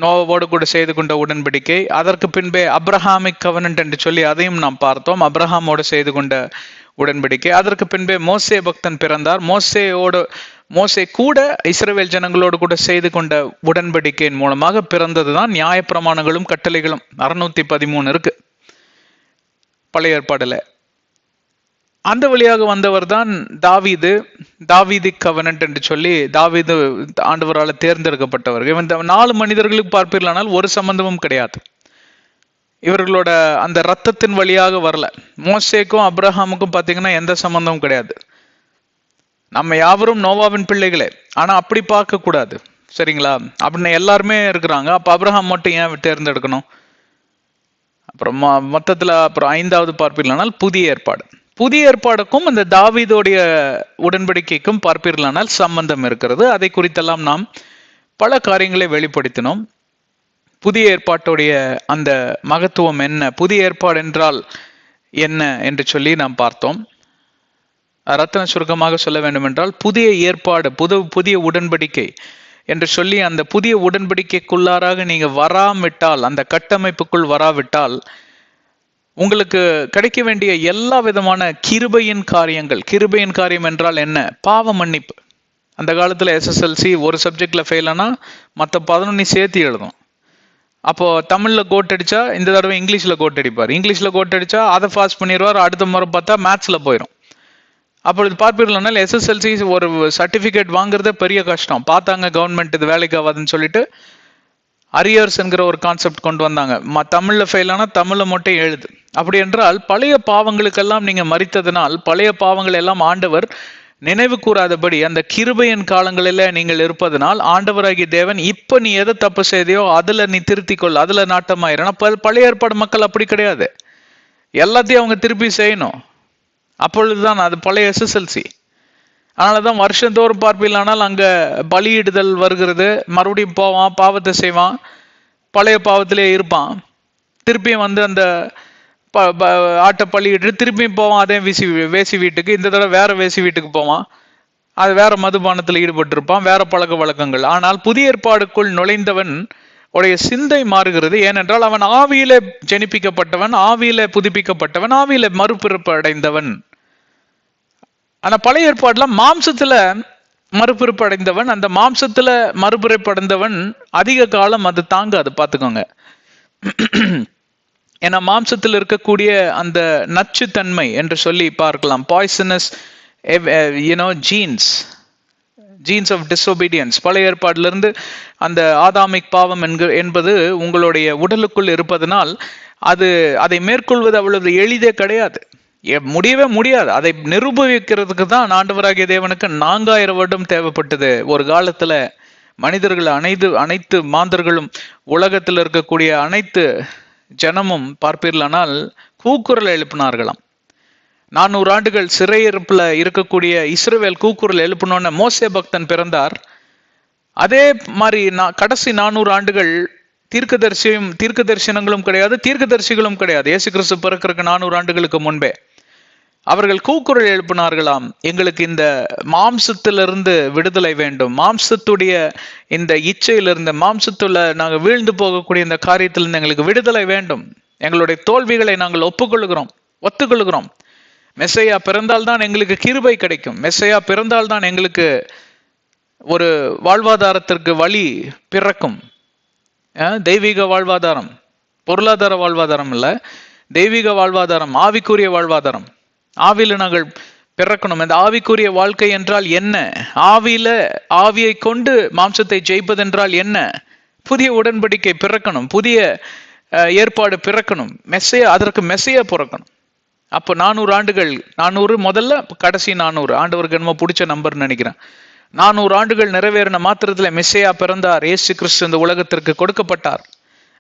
நோவாவோடு கூட செய்து கொண்ட உடன்படிக்கை, அதற்கு பின்பே அப்ரஹாமிக் கவனன்ட் என்று சொல்லி அதையும் நாம் பார்த்தோம், அப்ரஹாமோடு செய்து கொண்ட உடன்படிக்கை. அதற்கு பின்பே மோசே பக்தன் பிறந்தார். மோசே கூட இஸ்ரவேல் ஜனங்களோடு கூட செய்து கொண்ட உடன்படிக்கையின் மூலமாக பிறந்ததுதான் நியாயப்பிரமாணங்களும் கட்டளைகளும். 613 இருக்கு பழைய ஏற்பாடுல. அந்த வழியாக வந்தவர் தான் தாவீது கவனன்ட் என்று சொல்லி, தாவீது ஆண்டவரால் தேர்ந்தெடுக்கப்பட்டவர். இந்த 4 மனிதர்களுக்கு பார்ப்பீர்களானால் ஒரு சம்பந்தமும் கிடையாது. இவர்களோட அந்த ரத்தத்தின் வழியாக வரல. மோசேக்கும் அப்ரஹாமுக்கும் பார்த்தீங்கன்னா எந்த சம்பந்தமும் கிடையாது. நம்ம யாவரும் நோவாவின் பிள்ளைகளே, ஆனா அப்படி பார்க்க கூடாது, சரிங்களா? அப்படின்னு எல்லாருமே இருக்கிறாங்க. அப்ப அப்ரஹாம் மட்டும் ஏன் தேர்ந்தெடுக்கணும்? அப்புறம் மொத்தத்துல அப்புறம் 5வது பார்ப்பீர்களானால் புதிய ஏற்பாடுக்கும் அந்த தாவீதோடைய உடன்படிக்கைக்கும் பார்ப்பீர்களானால் சம்பந்தம் இருக்கிறது. அதை குறித்தெல்லாம் நாம் பல காரியங்களை வெளிப்படுத்தினோம். புதிய ஏற்பாட்டுடைய அந்த மகத்துவம் என்ன, புதிய ஏற்பாடு என்றால் என்ன என்று சொல்லி நாம் பார்த்தோம். ரத்தன சுருக்கமாக சொல்ல வேண்டும் என்றால் புதிய ஏற்பாடு, புதிய உடன்படிக்கை என்று சொல்லி அந்த புதிய உடன்படிக்கைக்குள்ளாராக நீங்க வராவிட்டால், அந்த கட்டமைப்புக்குள் வராவிட்டால் உங்களுக்கு கிடைக்க வேண்டிய எல்லா விதமான கிருபையின் காரியம் என்றால் என்ன? பாவ மன்னிப்பு. அந்த காலத்துல SSLC ஒரு சப்ஜெக்ட்ல ஃபெயில் ஆனா மற்ற 11 சேர்த்து எழுதும். அப்போ தமிழ்ல கோட் அடிச்சா இந்த தடவை இங்கிலீஷ்ல கோட் அடிப்பார், இங்கிலீஷ்ல கோட் அடிச்சா அதை பாஸ் பண்ணிடுவார், அடுத்த முறை பார்த்தா மேத்ஸ்ல போயிடும். அப்பொழுது பார்ப்பீர்களானால் SSLC ஒரு சர்டிபிகேட் வாங்குறதே பெரிய கஷ்டம். பார்த்தாங்க கவர்மெண்ட் இது வேலைக்கு ஆகாதுன்னு சொல்லிட்டு அரியர்ஸ் என்கிற ஒரு கான்செப்ட் கொண்டு வந்தாங்க. தமிழ்ல ஃபெயில் ஆனா தமிழ்ல மட்டும் எழுது. அப்படி என்றால் பழைய பாவங்களுக்கெல்லாம் நீங்க மரித்ததனால் பழைய பாவங்கள் எல்லாம் ஆண்டவர் நினைவு கூறாதபடி அந்த கிருபையின் காலங்களில நீங்கள் இருப்பதனால் ஆண்டவராகிய தேவன் இப்ப நீ எதை தப்பு செய்தையோ அதுல நீ திருத்திக்கொள், அதுல நாட்டமாயிரும். பழைய ஏற்பாடு மக்கள் அப்படி கிடையாது, எல்லாத்தையும் அவங்க திருப்பி செய்யணும். அப்பொழுதுதான் அது பழைய SSLC. அதனாலதான் வருஷந்தோறும் பார்ப்பீங்களானால் அங்க பலியிடுதல் வருகிறது, மறுபடியும் போவான், பாவத்தை செய்வான், பழைய பாவத்திலே இருப்பான், திருப்பியும் வந்து அந்த ஆட்டை பலியிட்டு திருப்பியும் போவான் அதே வேசி வீட்டுக்கு. இந்த தடவை வேற வேசி வீட்டுக்கு போவான், அது வேற மதுபானத்தில் ஈடுபட்டு இருப்பான், வேற பழக்க வழக்கங்கள். ஆனால் புதிய ஏற்பாடுக்குள் நுழைந்தவன் உடைய சிந்தை மாறுகிறது. ஏனென்றால் அவன் ஆவியிலே ஜெனிப்பிக்கப்பட்டவன், ஆவியிலே புதுப்பிக்கப்பட்டவன், ஆவியிலே மறுபிறப்பு அடைந்தவன். ஆனா பழைய ஏற்பாடுல மாம்சத்துல மறுபிறப்பு அடைந்தவன், அந்த மாம்சத்துல மறுபிறப்பு அடைந்தவன் அதிக காலம் அது தாங்காது, பார்த்துக்கோங்க. ஏன்னா மாம்சத்தில் இருக்கக்கூடிய அந்த நச்சுத்தன்மை என்று சொல்லி பார்க்கலாம், பாய்சனஸ் ஜீன்ஸ் ஆஃப் டிஸ்ஒபீடியன்ஸ். பழைய ஏற்பாடுல இருந்து அந்த ஆதாமிக் பாவம் என்பது உங்களுடைய உடலுக்குள் இருப்பதனால் அதை மேற்கொள்வது அவ்வளவு எளிதே கிடையாது, முடியவே முடியாது. அதை நிரூபிக்கிறதுக்கு தான் ஆண்டவராகிய தேவனுக்கு 4000 வருடம் தேவைப்பட்டது. ஒரு காலத்துல மனிதர்கள் அனைத்து மாந்தர்களும் உலகத்தில் இருக்கக்கூடிய அனைத்து ஜனமும் பார்ப்பீர்களானால் கூக்குரல் எழுப்பினார்களாம். 400 ஆண்டுகள் சிறையிருப்புல இருக்கக்கூடிய இஸ்ரவேல் கூக்குரல் எழுப்பினோன்னு மோசே பக்தன் பிறந்தார். அதே மாதிரி கடைசி 400 ஆண்டுகள் தீர்க்க தரிசனங்களும் கிடையாது, தீர்க்கதரிசிகளும் கிடையாது. இயேசு கிறிஸ்து பிறக்கிறதுக்கு 400 ஆண்டுகளுக்கு முன்பே அவர்கள் கூக்குரல் எழுப்பினார்களாம், எங்களுக்கு இந்த மாம்சத்திலிருந்து விடுதலை வேண்டும், மாம்சத்துடைய இந்த இச்சையிலிருந்து, மாம்சத்துல நாங்கள் வீழ்ந்து போகக்கூடிய இந்த காரியத்திலிருந்து எங்களுக்கு விடுதலை வேண்டும், எங்களுடைய தோல்விகளை நாங்கள் ஒத்துக்கொள்கிறோம். மெஸ்ஸையா பிறந்தால்தான் எங்களுக்கு கிருபை கிடைக்கும், மெஸ்ஸையா பிறந்தால்தான் எங்களுக்கு ஒரு வாழ்வாதாரத்திற்கு வழி பிறக்கும். தெய்வீக வாழ்வாதாரம், பொருளாதார வாழ்வாதாரம் இல்ல, தெய்வீக வாழ்வாதாரம், ஆவிக்குரிய வாழ்வாதாரம். ஆவியில நாங்கள் பிறக்கணும். இந்த ஆவிக்குரிய வாழ்க்கை என்றால் என்ன? ஆவியை கொண்டு மாம்சத்தை ஜெயிப்பதென்றால் என்ன? புதிய உடன்படிக்கை பிறக்கணும், புதிய ஏற்பாடு பிறக்கணும், அதற்கு மெஸ்ஸையா பிறக்கணும். அப்போ 400 ஆண்டுகள், 400 முதல்ல, கடைசி 400 ஆண்டவருக்கு என்னமோ பிடிச்ச நம்பர்னு நினைக்கிறேன். 400 ஆண்டுகள் நிறைவேறின மாத்திரத்துல மெஸ்ஸியா பிறந்தார். இயேசு கிறிஸ்து இந்த உலகத்திற்கு கொடுக்கப்பட்டார்.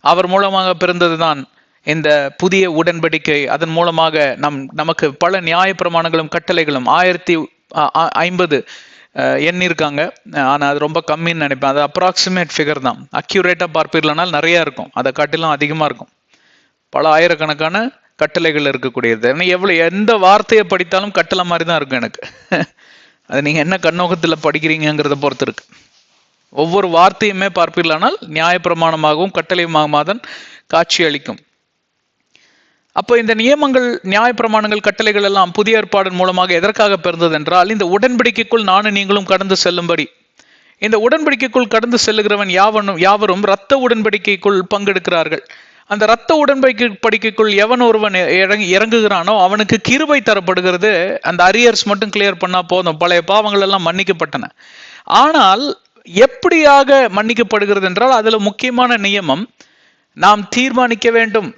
அவர் மூலமாக பிறந்ததுதான் இந்த புதிய உடன்படிக்கை. அதன் மூலமாக நமக்கு பல நியாய பிரமாணங்களும் கட்டளைகளும் 1050 எண்ணிருக்காங்க. ஆனா அது ரொம்ப கம்மின்னு நினைப்பேன். அது அப்ராக்சிமேட் ஃபிகர் தான். அக்யூரேட்டா பார்ப்பீர்களானால் நிறைய இருக்கும், அதை காட்டிலும் அதிகமா இருக்கும். பல ஆயிரக்கணக்கான கட்டளைகள் இருக்கக்கூடியது. எந்த வார்த்தையை படித்தாலும் கட்டளை மாதிரி தான் இருக்கும் எனக்கு. அது நீங்க என்ன கண்ணோகத்துல படிக்கிறீங்கிறத பொறுத்து இருக்கு. ஒவ்வொரு வார்த்தையுமே பார்ப்பீர்களானால் நியாயப்பிரமாணமாகவும் கட்டளையுமாகத்தான் காட்சி அளிக்கும். அப்போ இந்த நியமங்கள், நியாயப்பிரமாணங்கள், கட்டளைகள் எல்லாம் புதிய ஏற்பாடின் மூலமாக எதற்காக பிறந்தது என்றால், இந்த உடன்படிக்கைக்குள் நானும் நீங்களும் கடந்து செல்லும்படி. இந்த உடன்படிக்கைக்குள் கடந்து செல்லுகிறவன் யாவரும் இரத்த உடன்படிக்கைக்குள் பங்கெடுக்கிறார்கள். அந்த இரத்த உடன்படிக்கைக்குள் எவன் ஒருவன் இறங்குகிறானோ அவனுக்கு கிருபை தரப்படுகிறது. அந்த அரியர்ஸ் மட்டும் கிளியர் பண்ணா போதும், பழைய பாவங்கள் எல்லாம் மன்னிக்கப்பட்டன. ஆனால் எப்படியாக மன்னிக்கப்படுகிறது என்றால், அதுல முக்கியமான நியமம், நாம் தீர்மானிக்க வேண்டும்,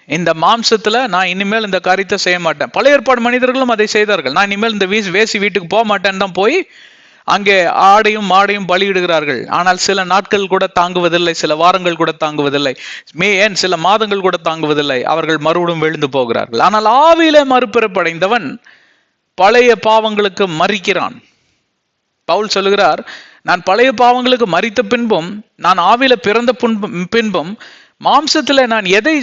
இந்த மாம்சத்துல நான் இனிமேல் இந்த காரியத்தை செய்ய மாட்டேன். பழைய ஏற்பாடு மனிதர்களும் அதை செய்தார்கள். நான் இனிமேல் இந்த வேசி வீட்டுக்கு போக மாட்டேன்னு தான் போய் அங்கே ஆடையும் மாடையும் பலியிடுகிறார்கள். ஆனால் சில நாட்கள் கூட தாங்குவதில்லை, சில வாரங்கள் கூட தாங்குவதில்லை, ஏன் சில மாதங்கள் கூட தாங்குவதில்லை. அவர்கள் மறுபடியும் விழுந்து போகிறார்கள். ஆனால் ஆவியிலே மறுபிறப்படைந்தவன் பழைய பாவங்களுக்கு மறிக்கிறான். பவுல் சொல்லுகிறார், நான் பழைய பாவங்களுக்கு மறித்த பின்பும், நான் ஆவியில பிறந்த பின்பும் மாம்சத்துல நான் எதை,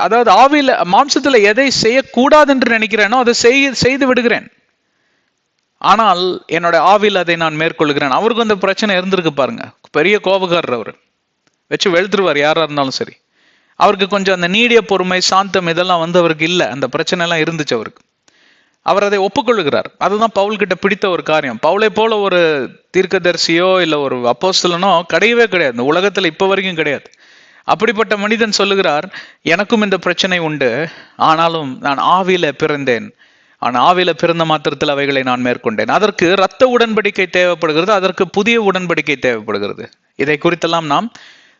அதாவது ஆவியில மாம்சத்துல எதை செய்யக்கூடாது என்று நினைக்கிறேனோ அதை செய்து விடுகிறேன். ஆனால் என்னோட ஆவியில் அதை நான் மேற்கொள்கிறேன். அவருக்கு அந்த பிரச்சனை இருந்திருக்கு பாருங்க. பெரிய கோபக்காரர், அவர் வச்சு வெளுத்துருவார் யாரா இருந்தாலும் சரி. அவருக்கு கொஞ்சம் அந்த நீடிய பொறுமை, சாந்தம் இதெல்லாம் அவருக்கு இல்லை. அந்த பிரச்சனை எல்லாம் இருந்துச்சு அவருக்கு. அவர் அதை ஒப்புக்கொள்ளுகிறார். அதுதான் பவுல் கிட்ட பிடித்த ஒரு காரியம். பவுலை போல ஒரு தீர்க்கதரிசியோ இல்ல ஒரு அப்போஸ்தலனோ கிடையவே கிடையாது, இந்த உலகத்துல இப்ப வரைக்கும் கிடையாது. அப்படிப்பட்ட மனிதன் சொல்லுகிறார், எனக்கும் இந்த பிரச்சனை உண்டு, ஆனாலும் நான் ஆவியில பிறந்தேன், ஆனால் ஆவியில பிறந்த மாத்திரத்தில் அவைகளை நான் மேற்கொண்டேன். அதற்கு இரத்த உடன்படிக்கை தேவைப்படுகிறது, அதற்கு புதிய உடன்படிக்கை தேவைப்படுகிறது. இதை குறித்தெல்லாம் நாம்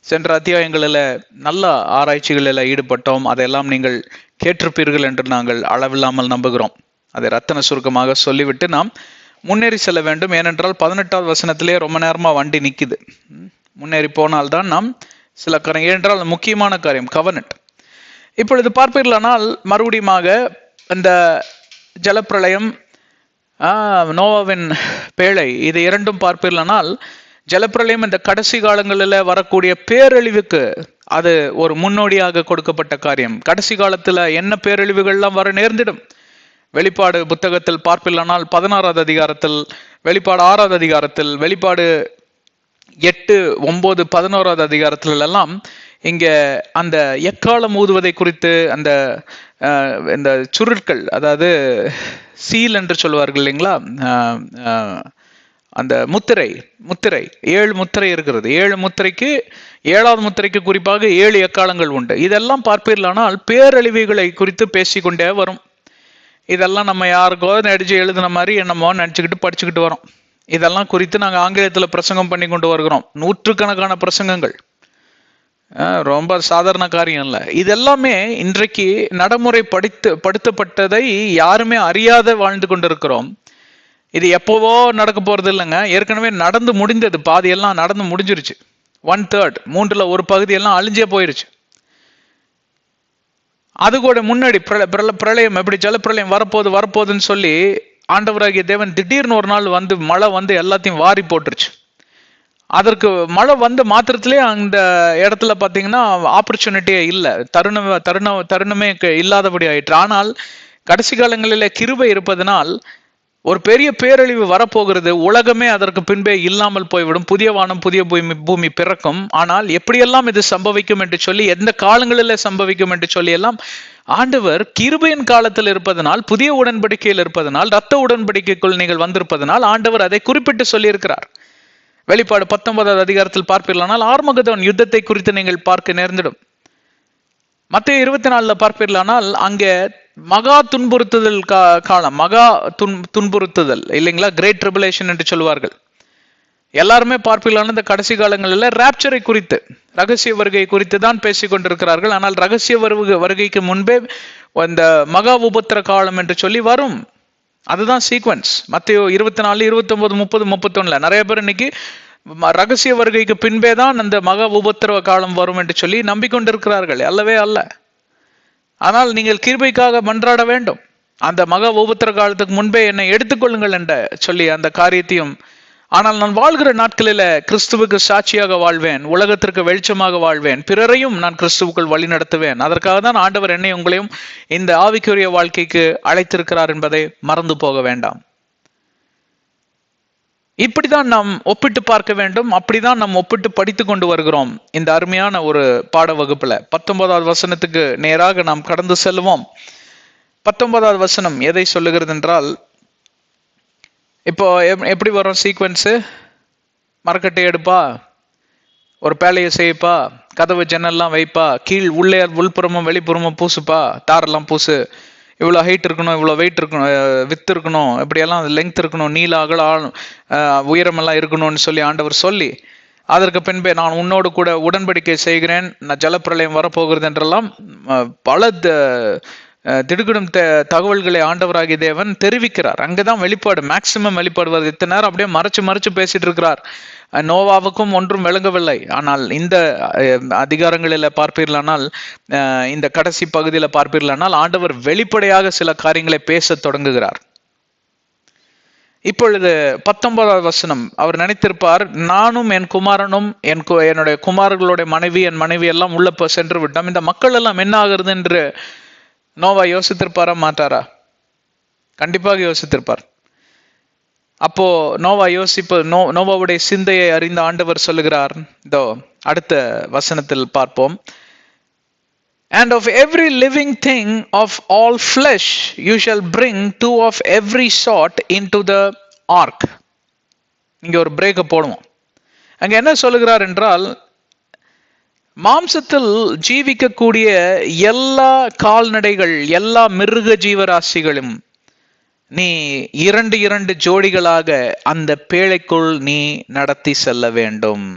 சென்ற அத்தியாயங்களில் நல்ல ஆராய்ச்சிகளில் ஈடுபட்டோம். அதையெல்லாம் நீங்கள் கேட்டிருப்பீர்கள் என்று நாங்கள் அளவில்லாமல் நம்புகிறோம். அதை ரத்தன சுருக்கமாக சொல்லிவிட்டு நாம் முன்னேறி செல்ல வேண்டும். ஏனென்றால் 18வது வசனத்திலே ரொம்ப நேரமா வண்டி நிக்குது. முன்னேறி போனால்தான் நாம் சில காரியம், ஏனென்றால் முக்கியமான காரியம் கவனட். இப்பொழுது பார்ப்பீர்களானால் மறுபடியுமாக இந்த ஜலப்பிரளயம், நோவாவின் பேழை, இது இரண்டும் பார்ப்பீர்களானால் ஜலப்பிரளயம் இந்த கடைசி காலங்களில் வரக்கூடிய பேரழிவுக்கு அது ஒரு முன்னோடியாக கொடுக்கப்பட்ட காரியம். கடைசி காலத்துல என்ன பேரழிவுகள்லாம் வர நேர்ந்திடும். வெளிப்பாடு புத்தகத்தில் பார்ப்பீர்களானால் 16வது அதிகாரத்தில், வெளிப்பாடு 6வது அதிகாரத்தில், வெளிப்பாடு 8, 9, 11வது அதிகாரத்துல எல்லாம் இங்க அந்த எக்காலம் ஊதுவதை குறித்து, அந்த இந்த சுருட்கள், அதாவது சீல் என்று சொல்வார்கள் இல்லைங்களா, அந்த முத்திரை 7 முத்திரை இருக்கிறது. 7 முத்திரைக்கு 7வது முத்திரைக்கு குறிப்பாக 7 எக்காலங்கள் உண்டு. இதெல்லாம் பார்ப்பீர்களானால் பேரழிவுகளை குறித்து பேசிக்கொண்டே வரும். இதெல்லாம் நம்ம யாருக்கோ நடிச்சு எழுதின மாதிரி என்னமோ நினைச்சுக்கிட்டு படிச்சுக்கிட்டு வரோம். இதெல்லாம் குறித்து நாங்கள் ஆங்கிலத்துல பிரசங்கம் பண்ணி கொண்டு வருகிறோம். 100கணக்கான பிரசங்கங்கள், ரொம்ப சாதாரண காரியம் இல்லை. இதெல்லாமே இன்றைக்கு படுத்தப்பட்டதை யாருமே அறியாத வாழ்ந்து கொண்டிருக்கிறோம். இது எப்போவோ நடக்க போறது இல்லைங்க, ஏற்கனவே நடந்து முடிந்தது. பாதி எல்லாம் நடந்து முடிஞ்சிருச்சு. 1/3, 3/1 பகுதி எல்லாம் அழிஞ்சே போயிருச்சு. அது கூட முன்னாடி பிரளயம், எப்படி ஜலப்பிரளயம் வரப்போகுதுன்னு சொல்லி ஆண்டவராகிய தேவன் திடீர்னு ஒரு நாள் வந்து மழை வந்து எல்லாத்தையும் வாரி போட்டுருச்சு. அதற்கு மழை வந்த மாத்திரத்திலே அந்த இடத்துல பார்த்தீங்கன்னா ஆப்பர்ச்சுனிட்டியே இல்லை, தருணமே இல்லாதபடி ஆயிற்று. ஆனால் கடைசி காலங்களில் கிருபை இருப்பதனால் ஒரு பெரிய பேரழிவு வரப்போகிறது. உலகமே அதற்கு பின்பே இல்லாமல் போய்விடும். புதிய வானம் புதிய பூமி பிறக்கும். ஆனால் எப்படியெல்லாம் இது சம்பவிக்கும் என்று சொல்லி, எந்த காலங்களில் சம்பவிக்கும் என்று சொல்லி எல்லாம் ஆண்டவர் கிருபையின் காலத்தில் இருப்பதனால், புதிய உடன்படிக்கையில் இருப்பதனால், இரத்த உடன்படிக்கைக்குள் நீங்கள் வந்திருப்பதனால் ஆண்டவர் அதை குறிப்பிட்டு சொல்லியிருக்கிறார். வெளிப்பாடு 19வது அதிகாரத்தில் பார்ப்பீர்களானால் ஆர்மகதோன் யுத்தத்தை குறித்து நீங்கள் பார்க்க நேர்ந்திடும். மத்தேயு 24 பார்ப்பீர்களானால் அங்கே மகா துன்புறுத்துதல் காலம், மகா துன்புறுத்துதல் இல்லைங்களா, கிரேட் ட்ரிபுலேஷன் என்று சொல்லுவார்கள். எல்லாருமே பார்ப்பீர்களான இந்த கடைசி காலங்களில் ராப்சரை குறித்து, ரகசிய வருகை குறித்து தான் பேசி கொண்டிருக்கிறார்கள். ஆனால் ரகசிய வருகைக்கு முன்பே இந்த மகா உபத்திர காலம் என்று சொல்லி வரும். அதுதான் சீக்வன்ஸ். மத்தேயு 24, 29, 30, 31 நிறைய பேர் இன்னைக்கு ரகசிய வருகைக்கு பின்பே தான் அந்த மகா உபத்திரவ காலம் வரும் என்று சொல்லி நம்பிக்கொண்டிருக்கிறார்கள். அல்லவே அல்ல. ஆனால் நீங்கள் கிருபைக்காக மன்றாட வேண்டும். அந்த மகா உபத்திர காலத்துக்கு முன்பே என்னை எடுத்துக்கொள்ளுங்கள் என்ற சொல்லி அந்த காரியத்தையும், ஆனால் நான் வாழ்கிற நாட்களில கிறிஸ்துவுக்கு சாட்சியாக வாழ்வேன், உலகத்திற்கு வெளிச்சமாக வாழ்வேன், பிறரையும் நான் கிறிஸ்துவுக்குள் வழி நடத்துவேன். அதற்காக தான் ஆண்டவர் என்னை உங்களையும் இந்த ஆவிக்குரிய வாழ்க்கைக்கு அழைத்திருக்கிறார் என்பதை மறந்து போக வேண்டாம். இப்படிதான் நாம் ஒப்பிட்டு பார்க்க வேண்டும். அப்படிதான் நாம் ஒப்பிட்டு படித்து கொண்டு வருகிறோம் இந்த அருமையான ஒரு பாட வகுப்புல. 19வது வசனத்துக்கு நேராக நாம் கடந்து செல்வோம். 19வது வசனம் எதை சொல்லுகிறது என்றால், இப்போ எப்படி வரும் சீக்வன்ஸு? மரக்கட்டை எடுப்பா, ஒரு பேலையை செய்ப்பா, கதவு ஜன்னல்லாம் வைப்பா, கீழ் உள்ளே உள்புறமும் வெளிப்புறமும் பூசுப்பா, தாரெல்லாம் பூசு, இவ்வளோ ஹைட் இருக்கணும், இவ்வளோ வெயிட் இருக்கணும், வித்து இருக்கணும், இப்படியெல்லாம் லெங்த் இருக்கணும், நீல அகல உயரமெல்லாம் இருக்கணும்னு சொல்லி ஆண்டவர் சொல்லி, அதற்கு பின்பே நான் உன்னோடு கூட உடன்படிக்கை செய்கிறேன், நான் ஜலப்பிரளயம் வரப்போகிறது என்றெல்லாம் பல திடுக்கிடும் தகவல்களை ஆண்டவராகிய தேவன் தெரிவிக்கிறார். அங்கதான் வெளிப்பாடு, மேக்சிமம் வெளிப்பாடு வருது. இத்தனை நேரம் அப்படியே மறைச்சு பேசிட்டு இருக்கிறார். நோவாவுக்கும் ஒன்றும் விளங்கவில்லை. ஆனால் இந்த அதிகாரங்களில பார்ப்பீர்களானால், இந்த கடைசி பகுதியில பார்ப்பீர்களானால் ஆண்டவர் வெளிப்படையாக சில காரியங்களை பேச தொடங்குகிறார். இப்பொழுது 19வது வசனம், அவர் நினைத்திருப்பார், நானும் என் குமாரனும் என்னுடைய குமாரர்களுடைய மனைவி, என் மனைவி எல்லாம் உள்ள சென்று விட்டோம், இந்த மக்கள் எல்லாம் என்ன ஆகுறது என்று நோவா யோசித்திருப்பாரா மாட்டாரா? கண்டிப்பாக யோசித்திருப்பார். அப்போ நோவா நோவாவுடைய சிந்தையை அறிந்த ஆண்டவர் சொல்லுகிறார், இதோ அடுத்த வசனத்தில் பார்ப்போம். And of every living thing of all flesh you shall bring 2 of every sort into the ark. இங்க ஒரு பிரேக்க போடுவோம். அங்க என்ன சொல்லுகிறார் என்றால், மாம்சத்தில் ஜீவிக்கக்கூடிய எல்லா கால்நடைகள், எல்லா மிருக ஜீவராசிகளும் நீ 2 ஜோடிகளாக அந்த பேழைக்குள் நீ நடத்தி செல்ல வேண்டும்.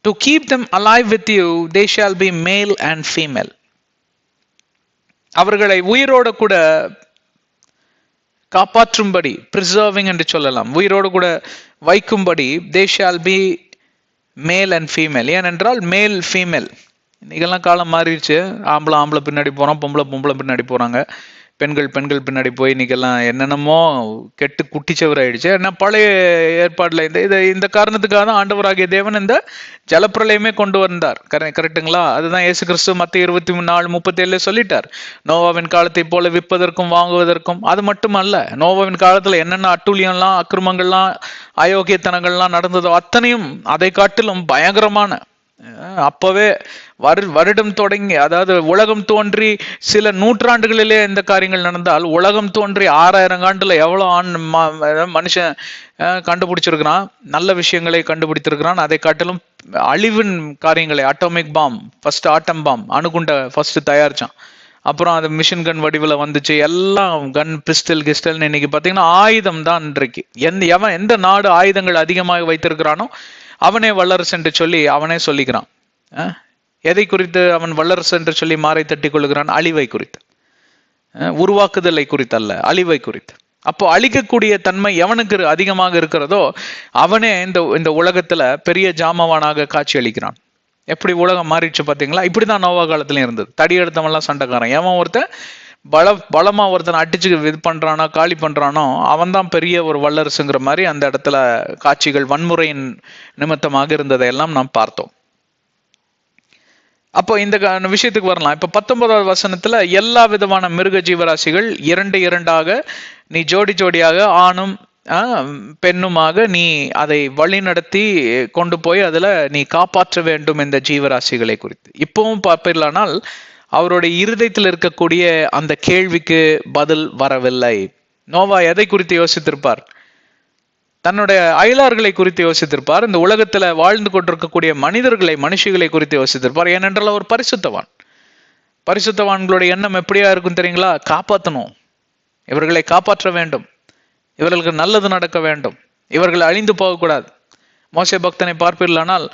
To keep them alive with you, they shall be male and female. அவர்களை உயிரோடு கூட காப்பாற்றும்படி, preserving என்று சொல்லலாம், உயிரோடு கூட வைக்கும்படி, they shall be male and female. ஏனென்றால் மேல் ஃபீமேல், இன்னைக்கெல்லாம் காலம் மாறிடுச்சு. ஆம்பளை பின்னாடி போறோம், பொம்பளை பின்னாடி போறாங்க, பெண்கள் பின்னாடி போய் இன்னைக்கெல்லாம் என்னென்னமோ கெட்டு குட்டிச்சவர் ஆயிடுச்சு. ஏன்னா பழைய ஏற்பாடுல இந்த காரணத்துக்காக தான் ஆண்டவராகிய தேவன் இந்த ஜலப்பிரளயமே கொண்டு வந்தார். கரெக்டுங்களா? அதுதான் இயேசு கிறிஸ்து மத்திய 24:37 சொல்லிட்டார், நோவாவின் காலத்தை போல விற்பதற்கும் வாங்குவதற்கும். அது மட்டுமல்ல, நோவாவின் காலத்துல என்னென்ன அட்டூழியம்லாம், அக்கிரமங்கள்லாம், அயோக்கியத்தனங்கள்லாம் நடந்ததோ அத்தனையும் அதை காட்டிலும் பயங்கரமான, அப்பவே வருடம் தொடங்கி, அதாவது உலகம் தோன்றி சில நூற்றாண்டுகளிலே இந்த காரியங்கள் நடந்தால், உலகம் தோன்றி 6000 ஆண்டுல எவ்வளவு மனுஷன் கண்டுபிடிச்சிருக்கிறான், நல்ல விஷயங்களை கண்டுபிடித்திருக்கிறான். அதை காட்டிலும் அழிவின் காரியங்களை, atomic bomb, first atom bomb, அணுகுண்ட ஃபர்ஸ்ட் தயாரிச்சான். அப்புறம் அது மிஷின் கன் வடிவில் வந்துச்சு. எல்லாம் கன், பிஸ்டல் கிஸ்டல்னு இன்னைக்கு பார்த்தீங்கன்னா ஆயுதம் தான் இன்றைக்கு. எந்த நாடு ஆயுதங்கள் அதிகமாக வைத்திருக்கிறானோ அவனே வல்லரசு என்று சொல்லி அவனே சொல்லிக்கிறான். எதை குறித்து அவன் வல்லரசு என்று சொல்லி மாறை தட்டி கொள்ளுகிறான்? அழிவை குறித்து, உருவாக்குதலை குறித்து அல்ல, அழிவை குறித்து. அப்போ அழிக்கக்கூடிய தன்மை எவனுக்கு அதிகமாக இருக்கிறதோ அவனே இந்த உலகத்துல பெரிய ஜாமவானாக காட்சி அளிக்கிறான். எப்படி உலகம் மாறிடுச்சு பாத்தீங்களா? இப்படிதான் நோவா காலத்திலயும் இருந்தது. தடி எடுத்தவன்லாம் சண்டைக்காரன். எவன் ஒருத்தன் பலமா ஒருத்தனை அடிச்சு இது பண்றானோ, காலி பண்றானோ, அவன் தான் பெரிய ஒரு வல்லரசுங்கிற மாதிரி அந்த இடத்துல காட்சிகள் வன்முறையின் நிமித்தமாக இருந்ததை எல்லாம் நாம் பார்த்தோம். அப்போ இந்த விஷயத்துக்கு வரலாம். இப்ப 19வது வசனத்துல எல்லா விதமான மிருக ஜீவராசிகள் 2 நீ ஜோடியாக ஆணும் பெண்ணுமாக நீ அதை வழி நடத்தி கொண்டு போய் அதுல நீ காப்பாற்ற வேண்டும் இந்த ஜீவராசிகளை குறித்து. இப்பவும் பார்ப்பீர்களானால் அவருடைய இருதயத்தில் இருக்கக்கூடிய அந்த கேள்விக்கு பதில் வரவில்லை. நோவா எதை குறித்து யோசித்திருப்பார்? தன்னுடைய அயலார்களை குறித்து யோசித்திருப்பார். இந்த உலகத்துல வாழ்ந்து கொண்டிருக்கக்கூடிய மனுஷிகளை குறித்து யோசித்திருப்பார். ஏனென்றால் அவர் பரிசுத்தவான். பரிசுத்தவான்களுடைய எண்ணம் எப்படியா இருக்கும் தெரியுங்களா? காப்பாற்றணும், இவர்களை காப்பாற்ற வேண்டும், இவர்களுக்கு நல்லது நடக்க வேண்டும், இவர்கள் அழிந்து போகக்கூடாது. மோசே பக்தனை பார்ப்பீர்களானால்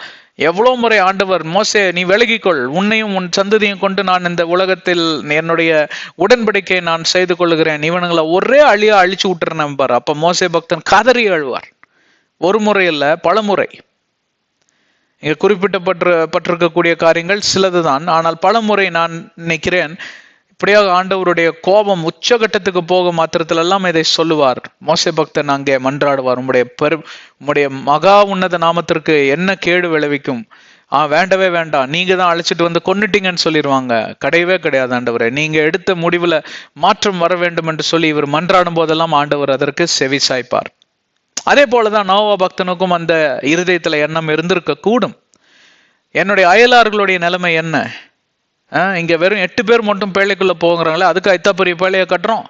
எவ்வளவு முறை ஆண்டவர், மோசே நீ விலகிக்கொள், உன்னையும் உன் சந்ததியும் கொண்டு நான் இந்த உலகத்தில் என்னுடைய உடன்படிக்கையை நான் செய்து கொள்ளுகிறேன், இவனுங்களை ஒரே அழியா அழிச்சு விட்டுறேன் பாரு. அப்ப மோசே பக்தன் கதறி அழுவார். ஒரு முறை இல்ல, பல முறை. இங்க குறிப்பிட்டப்பட்டிருக்கக்கூடிய காரியங்கள் சிலதுதான், ஆனால் பல முறை நான் நினைக்கிறேன் இப்படியாக ஆண்டவருடைய கோபம் உச்சகட்டத்துக்கு போக மாத்திரத்துல எல்லாம் இதை சொல்லுவார். மோசே பக்தன் அங்கே மன்றாடுவார், உம்முடைய மகா உன்னத நாமத்திற்கு என்ன கேடு விளைவிக்கும், வேண்டவே வேண்டாம், நீங்க தான் அழைச்சிட்டு வந்து கொன்னுட்டீங்கன்னு சொல்லிடுவாங்க. கிடையவே கிடையாது ஆண்டவரே, நீங்க எடுத்த முடிவுல மாற்றம் வர வேண்டும் என்று சொல்லி இவர் மன்றாடும் போதெல்லாம் ஆண்டவர் அதற்கு செவி சாய்ப்பார். அதே போலதான் நோவா பக்தனுக்கும் அந்த இருதயத்துல எண்ணம் இருந்திருக்க கூடும். என்னுடைய அயலார்களுடைய நிலைமை என்ன, இங்க வெறும் 8 பேர் மட்டும் பேழைக்குள்ள போகிறாங்களே, அதுக்கு ஐத்தா பெரிய பேழையை கட்டுறோம்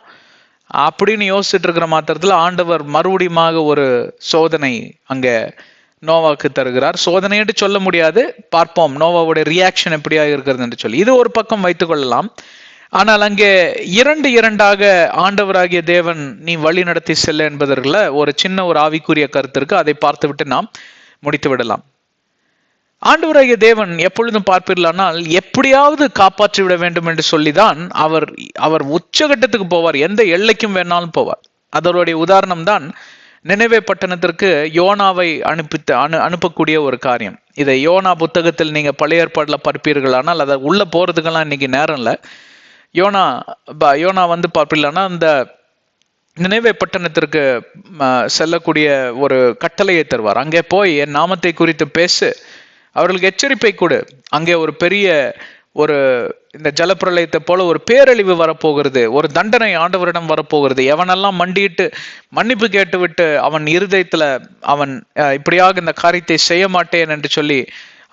அப்படின்னு யோசிச்சுட்டு இருக்கிற மாத்திரத்துல ஆண்டவர் மறுபடியும் ஒரு சோதனை அங்க நோவாவுக்கு தருகிறார். சோதனைன்னு சொல்ல முடியாது, பார்ப்போம் நோவாவுடைய ரியாக்ஷன் எப்படியாக இருக்கிறது என்று சொல்லி. இது ஒரு பக்கம் வைத்துக் கொள்ளலாம். ஆனால் அங்கே இரண்டாக ஆண்டவராகிய தேவன் நீ வழி நடத்தி செல்ல என்பதற்குள்ள ஒரு சின்ன ஒரு ஆவிக்குரிய கருத்து இருக்கு. அதை பார்த்து விட்டு நாம் முடித்து விடலாம். ஆண்டவராகிய தேவன் எப்பொழுதும் பார்ப்பீர்களானால் எப்படியாவது காப்பாற்றி விட வேண்டும் என்று சொல்லிதான் அவர் உச்சகட்டத்துக்கு போவார், எந்த எல்லைக்கும் வேணாலும் போவார். அதனுடைய உதாரணம் தான் நினைவே பட்டணத்திற்கு யோனாவை அனுப்பக்கூடிய ஒரு காரியம். இதை யோனா புத்தகத்தில் நீங்க பழைய ஏற்பாடுல பார்ப்பீர்களானால் அதை உள்ள போறதுக்கெல்லாம் இன்னைக்கு நேரம் இல்லை. யோனா வந்து பார்ப்பீர்களானா அந்த நினைவே பட்டணத்திற்கு செல்லக்கூடிய ஒரு கட்டளையை தருவார். அங்கே போய் என் நாமத்தை குறித்து பேசு, அவர்களுக்கு எச்சரிப்பை கொடு, அங்கே ஒரு பெரிய ஒரு இந்த ஜலப்பிரளயத்தை போல ஒரு பேரழிவு வரப்போகிறது, ஒரு தண்டனை ஆண்டவரிடம் வரப்போகிறது. எவனெல்லாம் மண்டிட்டு மன்னிப்பு கேட்டு விட்டு அவன் இருதயத்துல அவன் இப்படியாக இந்த காரியத்தை செய்ய மாட்டேன் என்று சொல்லி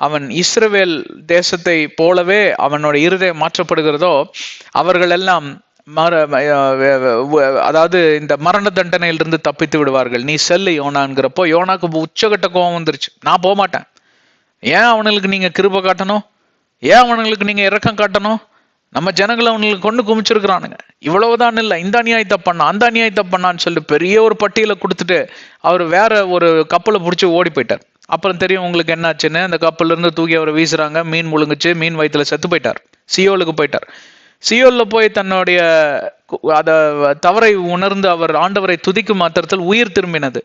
அவன் இஸ்ரவேல் தேசத்தை போலவே அவனோட இருதயம் மாற்றப்படுகிறதோ அவர்கள் எல்லாம் அதாவது இந்த மரண தண்டனையிலிருந்து தப்பித்து விடுவார்கள். நீ செல்லு யோனாங்கிறப்போ யோனாக்கு உச்சகட்ட கோபம் வந்துருச்சு, நான் போக மாட்டேன். ஏன் அவனுங்களுக்கு நீங்க கிருபை காட்டணும், ஏன் அவனுங்களுக்கு நீங்க இரக்கம் காட்டணும், நம்ம ஜனங்களை அவனுங்களுக்கு கொண்டு குமிச்சிருக்கிறானுங்க, இவ்வளவுதான் இல்லை, இந்த அநியாயத்தை பண்ணா அந்த அநியாயத்தை பண்ணான்னு சொல்லிட்டு பெரிய ஒரு பட்டியலை கொடுத்துட்டு அவர் வேற ஒரு கப்பலை பிடிச்சி ஓடி போயிட்டார். அப்புறம் தெரியும் உங்களுக்கு என்னாச்சுன்னு, அந்த கப்பல்ல இருந்து தூக்கி அவரை வீசுறாங்க, மீன் முழுங்குச்சு, மீன் வயிற்றுல செத்து போயிட்டார், சியோலுக்கு போயிட்டார். சியோல்ல போய் தன்னுடைய அத தவறை உணர்ந்து அவர் ஆண்டவரை துதிக்கும் மாத்திரத்தில் உயிர் திரும்பினது.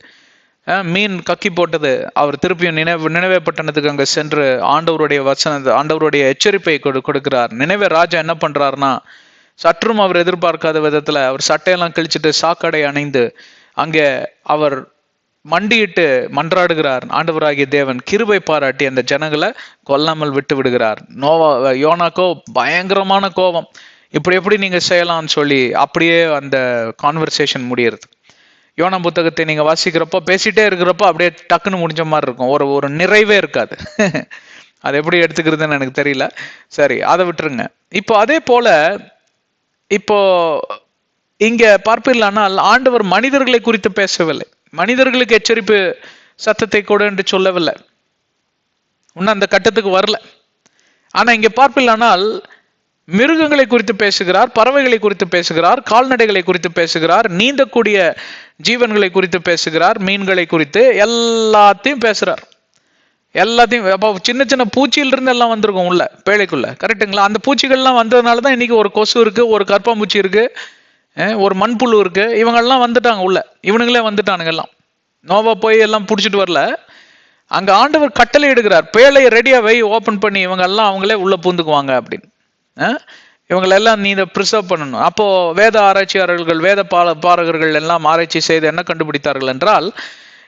மீன் கக்கி போட்டது. அவர் திருப்பியும் நினைவே பட்டணத்துக்கு அங்க சென்று ஆண்டவருடைய ஆண்டவருடைய எச்சரிப்பை கொடுக்கிறார். நினைவே ராஜா என்ன பண்றாருன்னா, சற்றும் அவர் எதிர்பார்க்காத விதத்துல அவர் சட்டையெல்லாம் கிழிச்சிட்டு சாக்கடை அணைந்து அங்கே அவர் மண்டியிட்டு மன்றாடுகிறார். ஆண்டவராகிய தேவன் கிருபை பாராட்டி அந்த ஜனங்களை கொல்லாமல் விட்டு விடுகிறார். யோனாக்கோ பயங்கரமான கோபம், இப்படி எப்படி நீங்க செய்யலாம்னு சொல்லி அப்படியே அந்த கான்வர்சேஷன் முடியறது. யோனா புத்தகத்தை நீங்க வாசிக்கிறப்போ பேசிட்டே இருக்கிறப்போ அப்படியே டக்குன்னு முடிஞ்ச மாதிரி இருக்கும், ஒரு நிறைவே இருக்காது. அது எப்படி எடுத்துக்கிறதுன்னு எனக்கு தெரியல. சரி, அதை விட்டுருங்க. இப்போ அதே போல இப்போ இங்க பார்ப்பீர்களானால் ஆண்டவர் மனிதர்களை குறித்து பேசவில்லை, மனிதர்களுக்கு எச்சரிப்பு சத்தத்தை கொடு என்று சொல்லவில்லை, இன்னும் அந்த கட்டத்துக்கு வரல. ஆனா இங்க பார்ப்பீர்களானால் மிருகங்களை குறித்து பேசுகிறார், பறவைகளை குறித்து பேசுகிறார், கால்நடைகளை குறித்து பேசுகிறார், நீந்தக்கூடிய ஜீவன்களை குறித்து பேசுகிறார், மீன்களை குறித்து எல்லாத்தையும் பேசுறார். எல்லாத்தையும் அப்போ சின்ன சின்ன பூச்சியிலிருந்து எல்லாம் வந்திருக்கும் உள்ள பேழைக்குள்ள, கரெக்டுங்களா? அந்த பூச்சிகள்லாம் வந்ததுனாலதான் இன்னைக்கு ஒரு கொசு இருக்கு, ஒரு கற்பாம்பூச்சி இருக்கு, ஒரு மண்புழு இருக்கு, இவங்கெல்லாம் வந்துட்டாங்க உள்ள, இவனுங்களே வந்துட்டானுங்க எல்லாம். நோவா போய் எல்லாம் பிடிச்சிட்டு வரல, அங்க ஆண்டவர் கட்டளை எடுக்கிறார், பேழையை ரெடியா வை, ஓபன் பண்ணி இவங்க எல்லாம் அவங்களே உள்ள பூந்துக்குவாங்க அப்படின்னு. இவங்களெல்லாம் நீ இதை ப்ரிசர்வ் பண்ணணும். அப்போ வேத ஆராய்ச்சியாளர்கள் வேத பாரகர்கள் எல்லாம் ஆராய்ச்சி செய்து என்ன கண்டுபிடித்தார்கள் என்றால்,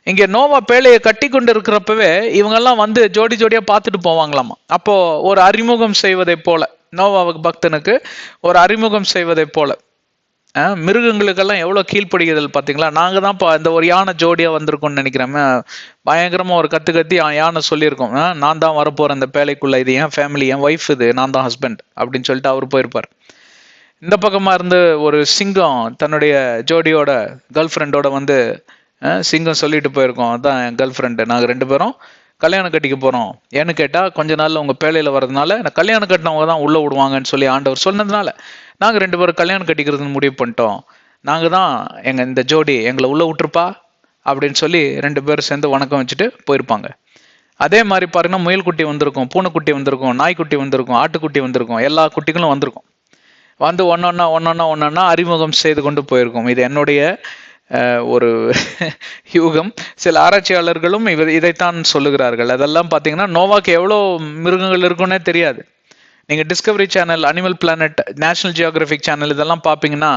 இங்க நோவா பேழையை கட்டி கொண்டு இருக்கிறப்பவே இவங்கெல்லாம் வந்து ஜோடி ஜோடியா பார்த்துட்டு போவாங்களாமா. அப்போ ஒரு அறிமுகம் செய்வதை போல, நோவாவுக்கு பக்தனுக்கு ஒரு அறிமுகம் செய்வதை போல மிருகங்களுக்கெல்லாம் எவ்வளவு கீழ்ப்படுகிறதல் பார்த்தீங்களா? நாங்க தான் இந்த ஒரு யானை ஜோடியா வந்திருக்கோம்னு நினைக்கிறேன். பயங்கரமா ஒரு கத்தி யானை சொல்லியிருக்கோம், நான் தான் வரப்போறேன் இந்த பேழைக்குள்ள, இது என் ஃபேமிலி, என் ஒய்ஃப், இது நான் தான் ஹஸ்பண்ட் அப்படின்னு சொல்லிட்டு அவர் போயிருப்பார். இந்த பக்கமா இருந்து ஒரு சிங்கம் தன்னுடைய ஜோடியோட கேர்ள் ஃப்ரெண்டோட வந்து சிங்கம் சொல்லிட்டு போயிருக்கோம், அதான் என் கேர்ள் ஃப்ரெண்டு, நாங்கள் 2 பேரும் கல்யாணம் கட்டிக்க போறோம். ஏன்னு கேட்டா கொஞ்ச நாள்ல உங்க பேழையில வர்றதுனால நான் கல்யாணம் கட்டினவங்க தான் உள்ள விடுவாங்கன்னு சொல்லி ஆண்டவர் சொன்னதுனால நாங்க 2 பேரும் கல்யாணம் கட்டிக்கிறதுன்னு முடிவு பண்ணிட்டோம். நாங்க தான் இந்த ஜோடி, எங்களை உள்ள விட்டுருப்பா அப்படின்னு சொல்லி 2 பேரும் சேர்ந்து வணக்கம் வச்சுட்டு போயிருப்பாங்க. அதே மாதிரி பாருங்கன்னா முயல்குட்டி வந்திருக்கும், பூனைக்குட்டி வந்திருக்கும், நாய்க்குட்டி வந்திருக்கும், ஆட்டுக்குட்டி வந்திருக்கும், எல்லா குட்டிகளும் வந்திருக்கும். வந்து ஒன்னொன்னா அறிமுகம் செய்து கொண்டு போயிருக்கும். இது என்னுடைய ஒரு யூகம். சில ஆராய்ச்சியாளர்களும் இதைத்தான் சொல்லுகிறார்கள். அதெல்லாம் பார்த்தீங்கன்னா நோவாக்கு எவ்வளோ மிருகங்கள் இருக்குன்னே தெரியாது. நீங்க Discovery channel, animal planet, national geographic channel இதெல்லாம் பார்ப்பீங்கன்னா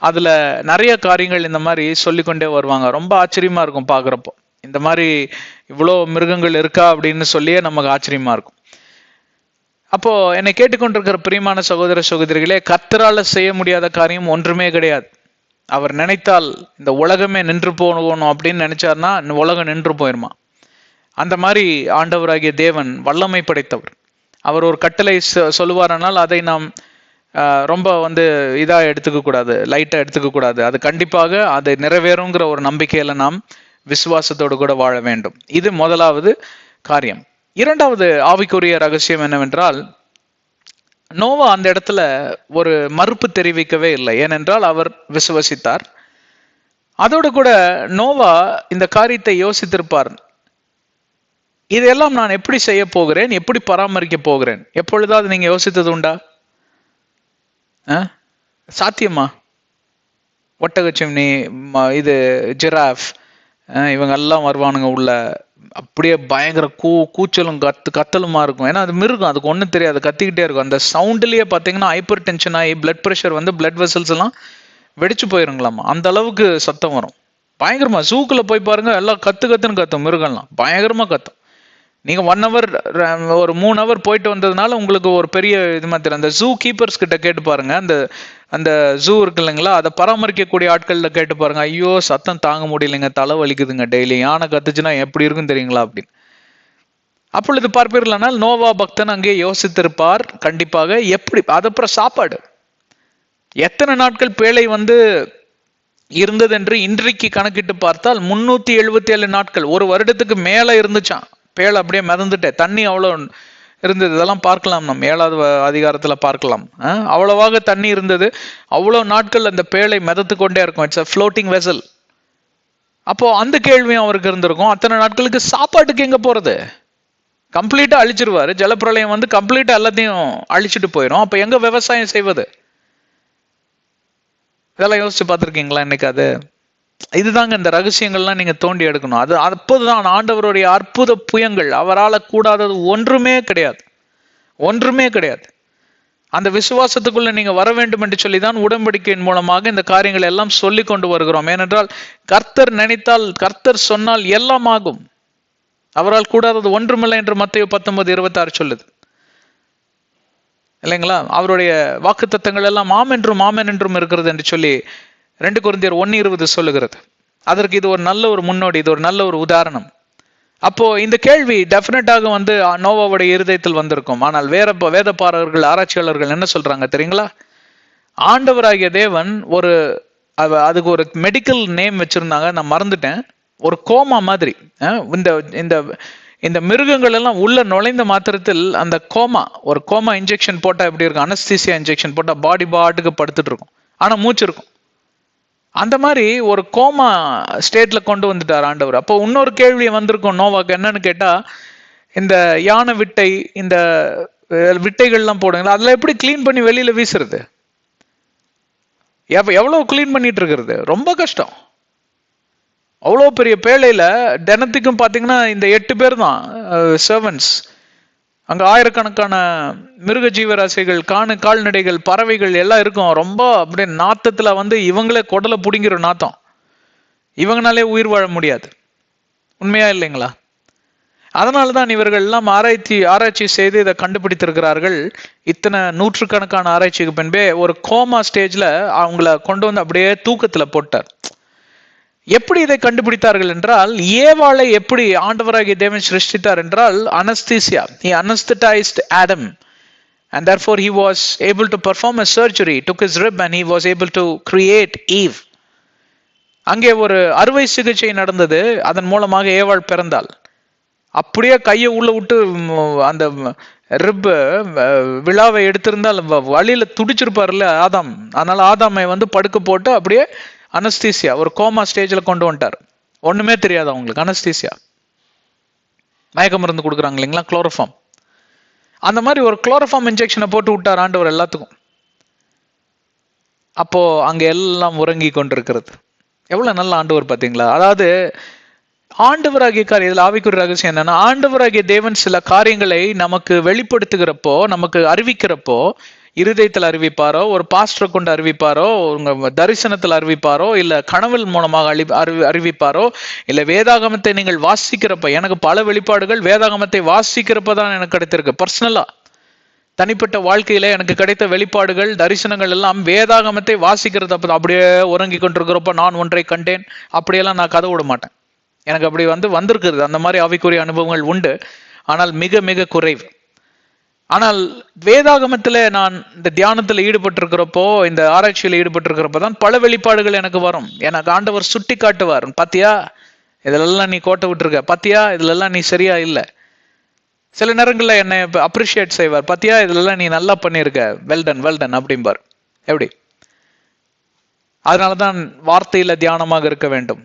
அதுல நிறைய காரியங்கள் இந்த மாதிரி சொல்லிக்கொண்டே வருவாங்க. ரொம்ப ஆச்சரியமா இருக்கும் பார்க்குறப்போ. இந்த மாதிரி இவ்வளோ மிருகங்கள் இருக்கா அப்படின்னு சொல்லியே நமக்கு ஆச்சரியமா இருக்கும். அப்போ என்னை கேட்டுக்கொண்டிருக்கிற பிரியமான சகோதர சகோதரிகளே, கர்த்தரால செய்ய முடியாத காரியம் ஒன்றுமே கிடையாது. அவர் நினைத்தால் இந்த உலகமே நின்று போகணும் அப்படின்னு நினைச்சார்னா உலகம் நின்று போயிருமா. அந்த மாதிரி ஆண்டவராகிய தேவன் வல்லமை படைத்தவர். அவர் ஒரு கட்டளை சொல்லுவாரானால் அதை நாம் ரொம்ப இதாக எடுத்துக்க கூடாது, லைட்டாக எடுத்துக்க கூடாது. அது கண்டிப்பாக அது நிறைவேறுங்கிற ஒரு நம்பிக்கையில நாம் விசுவாசத்தோடு கூட வாழ வேண்டும். இது முதலாவது காரியம். இரண்டாவது ஆவிக்குரிய ரகசியம் என்னவென்றால், நோவா அந்த இடத்துல ஒரு மறுப்பு தெரிவிக்கவே இல்லை. ஏனென்றால் அவர் விசுவசித்தார். அதோடு கூட நோவா இந்த காரியத்தை யோசித்திருப்பார். இதெல்லாம் நான் எப்படி செய்ய போகிறேன், எப்படி பராமரிக்க போகிறேன்? எப்பொழுதாவது நீங்க யோசித்தது உண்டா? சாத்தியமா? ஒட்டகச்சிம்னி, இது ஜிராஃப், இவங்க எல்லாம் வருவானுங்க உள்ள, அப்படியே பயங்கர கூச்சலும் கத்தலுமா இருக்கும். ஏன்னா அது மிருகம், அதுக்கு ஒன்றும் தெரியாது, கத்திக்கிட்டே இருக்கும். அந்த சவுண்ட்லயே பார்த்தீங்கன்னா ஹைப்பர் டென்ஷன் ஆகி பிளட் ப்ரெஷர் பிளட் வெசல்ஸ் எல்லாம் வெடிச்சு போயிருங்களாமா. அந்த அளவுக்கு சத்தம் வரும் பயங்கரமா. ஜூக்குள்ள போய் பாருங்க, எல்லாம் கத்துன்னு கத்தும், மிருகம்லாம் பயங்கரமா கத்தும். நீங்க 1 hour ஒரு 3 hour போயிட்டு வந்ததுனால உங்களுக்கு ஒரு பெரிய இது மாதிரி. அந்த ஜூ கீப்பர்ஸ் கிட்ட கேட்டு பாருங்க, அந்த ஜூ இருக்கு இல்லைங்களா, அதை பராமரிக்கக்கூடிய ஆட்கள்ல கேட்டு பாருங்க. ஐயோ சத்தம் தாங்க முடியலைங்க, தலை வலிக்குதுங்க, டெய்லி யானை கத்துச்சுன்னா எப்படி இருக்கும் தெரியுங்களா அப்படின்னு. அப்பொழுது பார்ப்பீர்களானால் நோவா பக்தன் அங்கே யோசித்திருப்பார் கண்டிப்பாக. எப்படி அதுக்கப்புறம் சாப்பாடு, எத்தனை நாட்கள் பேழை இருந்தது என்று இன்றைக்கு கணக்கிட்டு பார்த்தால் 377 நாட்கள், ஒரு வருடத்துக்கு மேல இருந்துச்சான் பேழை. அப்படியே மிதந்துட்டே தண்ணி அவ்வளோ இருந்தது. இதெல்லாம் பார்க்கலாம், நம்ம 7வது அதிகாரத்துல பார்க்கலாம். அவ்வளவாக தண்ணி இருந்தது. அவ்வளவு நாட்கள் அந்த பேழை மிதத்து கொண்டே இருக்கும். It's a floating vessel. அப்போ அந்த கேள்வியும் அவருக்கு இருந்திருக்கும், அத்தனை நாட்களுக்கு சாப்பாட்டுக்கு எங்க போறது? கம்ப்ளீட்டா அழிச்சிருவாரு. ஜலப்பிரளயம் கம்ப்ளீட்டா எல்லாத்தையும் அழிச்சிட்டு போயிடும். அப்ப எங்க விவசாயம் செய்வது? இதெல்லாம் யோசிச்சு பார்த்துருக்கீங்களா இன்னைக்கு? இதுதாங்க இந்த ரகசியங்கள்லாம் நீங்க தோண்டி எடுக்கணும். அது அப்போதுதான் ஆண்டவருடைய அற்புத புயங்கள். அவரால் கூடாதது ஒன்றுமே கிடையாது, ஒன்றுமே கிடையாது. அந்த விசுவாசத்துக்குள்ள நீங்க வர வேண்டும் என்று சொல்லிதான் உடன்படிக்கையின் மூலமாக இந்த காரியங்களை எல்லாம் சொல்லி கொண்டு வருகிறோம். ஏனென்றால் கர்த்தர் நினைத்தால், கர்த்தர் சொன்னால் எல்லாம் ஆகும். அவரால் கூடாதது ஒன்றுமில்லை என்று மத்தேயு 19:26 சொல்லுது இல்லைங்களா? அவருடைய வாக்குத்தத்தங்கள் எல்லாம் ஆமென் என்றும் இருக்கிறது என்று சொல்லி 2 கொரிந்தியர் 1:20 சொல்லுகிறது. அதற்கு இது ஒரு நல்ல ஒரு முன்னோடி, இது ஒரு நல்ல ஒரு உதாரணம். அப்போ இந்த கேள்வி டெஃபினட்டாக நோவாவுடைய இருதயத்தில் வந்திருக்கும். ஆனால் வேதப்பாரர்கள், ஆராய்ச்சியாளர்கள் என்ன சொல்றாங்க தெரியுங்களா? ஆண்டவராகிய தேவன் அதுக்கு ஒரு மெடிக்கல் நேம் வச்சிருந்தாங்க, நான் மறந்துட்டேன். ஒரு கோமா மாதிரி. இந்த மிருகங்கள் எல்லாம் உள்ள நுழைந்த மாத்திரத்தில் அந்த ஒரு கோமா இன்ஜெக்ஷன் போட்டா எப்படி இருக்கும், அனஸ்தீசியா இன்ஜெக்ஷன் போட்டா பாடி பாட்டுக்கு படுத்துட்டு இருக்கும், ஆனா மூச்சு இருக்கும். அந்த மாதிரி ஒரு கோமா ஸ்டேட்ல கொண்டு வந்துட்டார் ஆண்டவர். அப்போ இன்னொரு கேள்வி வந்திருக்கும் நோவாக்கு. என்னன்னு கேட்டா, இந்த யானை விட்டை, இந்த விட்டைகள்லாம் போடுங்களா, அதுல எப்படி கிளீன் பண்ணி வெளியில வீசுறது? எவ்வளவு கிளீன் பண்ணிட்டு இருக்கிறது? ரொம்ப கஷ்டம். அவ்வளோ பெரிய பேழையில தினத்துக்கும் பார்த்தீங்கன்னா இந்த 8 பேர் தான் சர்வன்ட்ஸ். அங்கே ஆயிரக்கணக்கான மிருக ஜீவராசிகள், கால்நடைகள், பறவைகள் எல்லாம் இருக்கும். ரொம்ப அப்படியே நாத்தத்தில் இவங்களே குடலை பிடிங்கிற நாத்தம். இவங்கனாலே உயிர் வாழ முடியாது. உண்மையா இல்லைங்களா? அதனால தான் இவர்கள் எல்லாம் ஆராய்ச்சி செய்து இதை கண்டுபிடித்திருக்கிறார்கள். இத்தனை நூற்றுக்கணக்கான ஆராய்ச்சிக்கு பின்பே ஒரு கோமா ஸ்டேஜ்ல அவங்கள கொண்டு அப்படியே தூக்கத்துல போட்டார். எப்படி இதை கண்டுபிடித்தார்கள் என்றால், ஏவாளை எப்படி ஆண்டவராகிய தேவன் சிருஷ்டித்தார் என்றால் anaesthesia. He anesthetized Adam and therefore he was able to perform a surgery, took his rib and he was able to create Eve. அங்கே ஒரு அறுவை சிகிச்சை நடந்தது, அதன் மூலமாக ஏவாள் பிறந்தாள். அப்படியே கையை உள்ள விட்டு அந்த ரிப் விழாவை எடுத்திருந்தால் வழியில துடிச்சிருப்பார்ல ஆதாம். அதனால ஆதாமை படுக்க போட்டு அப்படியே அனஸ்தீசியா, ஒரு கோமா ஸ்டேஜ்ல கொண்டு வந்துட்டார். ஒண்ணுமே தெரியாது அவங்களுக்கு. அனஸ்தீசியா, மயக்க மருந்து கொடுக்குறாங்க இல்லைங்களா, குளோரோஃபார்ம். அந்த மாதிரி ஒரு குளோரோஃபார்ம் இன்ஜெக்ஷனை போட்டு விட்டார் ஆண்டவர் எல்லாத்துக்கும். அப்போ அங்க எல்லாம் உறங்கி கொண்டிருக்கிறது. எவ்வளவு நல்ல ஆண்டவர் பாத்தீங்களா. அதாவது ஆண்டவராகிய காரியம், இதுல ஆவிக்குரிய ரகசியம் என்னன்னா, ஆண்டவராகிய தேவன் சில காரியங்களை நமக்கு வெளிப்படுத்துகிறப்போ, நமக்கு அறிவிக்கிறப்போ, இருதயத்தில் அறிவிப்பாரோ, ஒரு பாஸ்டரை கொண்டு அறிவிப்பாரோ, உங்க தரிசனத்தில் அறிவிப்பாரோ, இல்ல கனவில் மூலமாக அறிவிப்பாரோ, இல்ல வேதாகமத்தை நீங்கள் வாசிக்கிறப்ப, எனக்கு பல வெளிப்பாடுகள் வேதாகமத்தை வாசிக்கிறப்பதான் எனக்கு கிடைத்திருக்கு. பர்சனலா தனிப்பட்ட வாழ்க்கையில எனக்கு கிடைத்த வெளிப்பாடுகள், தரிசனங்கள் எல்லாம் வேதாகமத்தை வாசிக்கிறது. அப்படியே உறங்கி கொண்டிருக்கிறப்ப நான் ஒன்றை கண்டேன், அப்படியெல்லாம் நான் கதை விட மாட்டேன். எனக்கு அப்படி வந்திருக்கிறது. அந்த மாதிரி ஆவிக்குரிய அனுபவங்கள் உண்டு, ஆனால் மிக மிக குறைவு. ஆனால் வேதாகமத்துல நான் இந்த தியானத்துல ஈடுபட்டிருக்கிறப்போ, இந்த ஆராய்ச்சியில ஈடுபட்டிருக்கிறப்போ தான் பல வெளிப்பாடுகள் எனக்கு வரும். எனக்கு ஆண்டவர் சுட்டி காட்டுவார். பாத்தியா, இதுலெல்லாம் நீ கோட்டை விட்டுருக்க, பாத்தியா இதுலெல்லாம் நீ சரியா இல்லை. சில நேரங்கள்ல என்னை அப்ரிஷியேட் செய்வார். பாத்தியா இதுலெல்லாம் நீ நல்லா பண்ணியிருக்க, வெல்டன் வெல்டன் அப்படிம்பார். எப்படி? அதனாலதான் வார்த்தையில தியானமாக இருக்க வேண்டும்.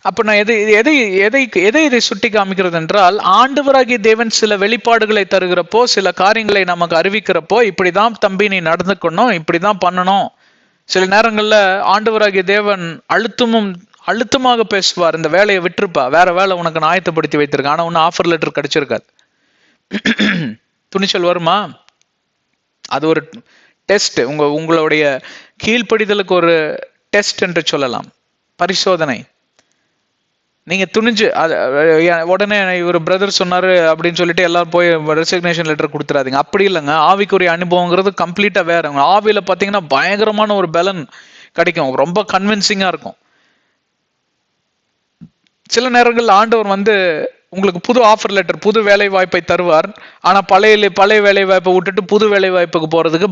அப்ப நான் இதை சுட்டி காமிக்கிறது என்றால், ஆண்டவராகிய தேவன் சில வெளிப்பாடுகளை தருகிறப்போ, சில காரியங்களை நமக்கு அறிவிக்கிறப்போ, இப்படிதான் தம்பி நீ நடந்துக்கணும், இப்படிதான் பண்ணணும். சில நேரங்கள்ல ஆண்டவராகிய தேவன் அழுத்தமாக பேசுவார். இந்த வேலையை விட்டுருப்பா, வேற வேலை உனக்கு நான் ஆயத்தப்படுத்தி வைத்திருக்கேன். ஆனா ஒன்னும் ஆஃபர் லெட்டர் கிடைச்சிருக்காது. துணிச்சல் வருமா? அது ஒரு டெஸ்ட், உங்களுடைய கீழ்ப்படிதலுக்கு ஒரு டெஸ்ட் என்று சொல்லலாம், பரிசோதனை. நீங்க துணிஞ்சு உடனே இவர் பிரதர் சொன்னாரு அப்படின்னு சொல்லிட்டு எல்லாரும் போய் ரெசிக்னேஷன் லெட்டர் கொடுத்துறாதீங்க. அப்படி இல்லைங்க. ஆவிக்குரிய அனுபவங்கிறது கம்ப்ளீட்டா வேற. ஆவியில பாத்தீங்கன்னா பயங்கரமான ஒரு பலன் கிடைக்கும், ரொம்ப கன்வின்சிங்கா இருக்கும். சில நேரங்கள் ஆண்டவர் உங்களுக்கு புது ஆஃபர் லெட்டர், புது வேலை வாய்ப்பை தருவார். ஆனா பழைய வேலை வாய்ப்பை விட்டுட்டு புது வேலை வாய்ப்புக்கு போறதுக்கு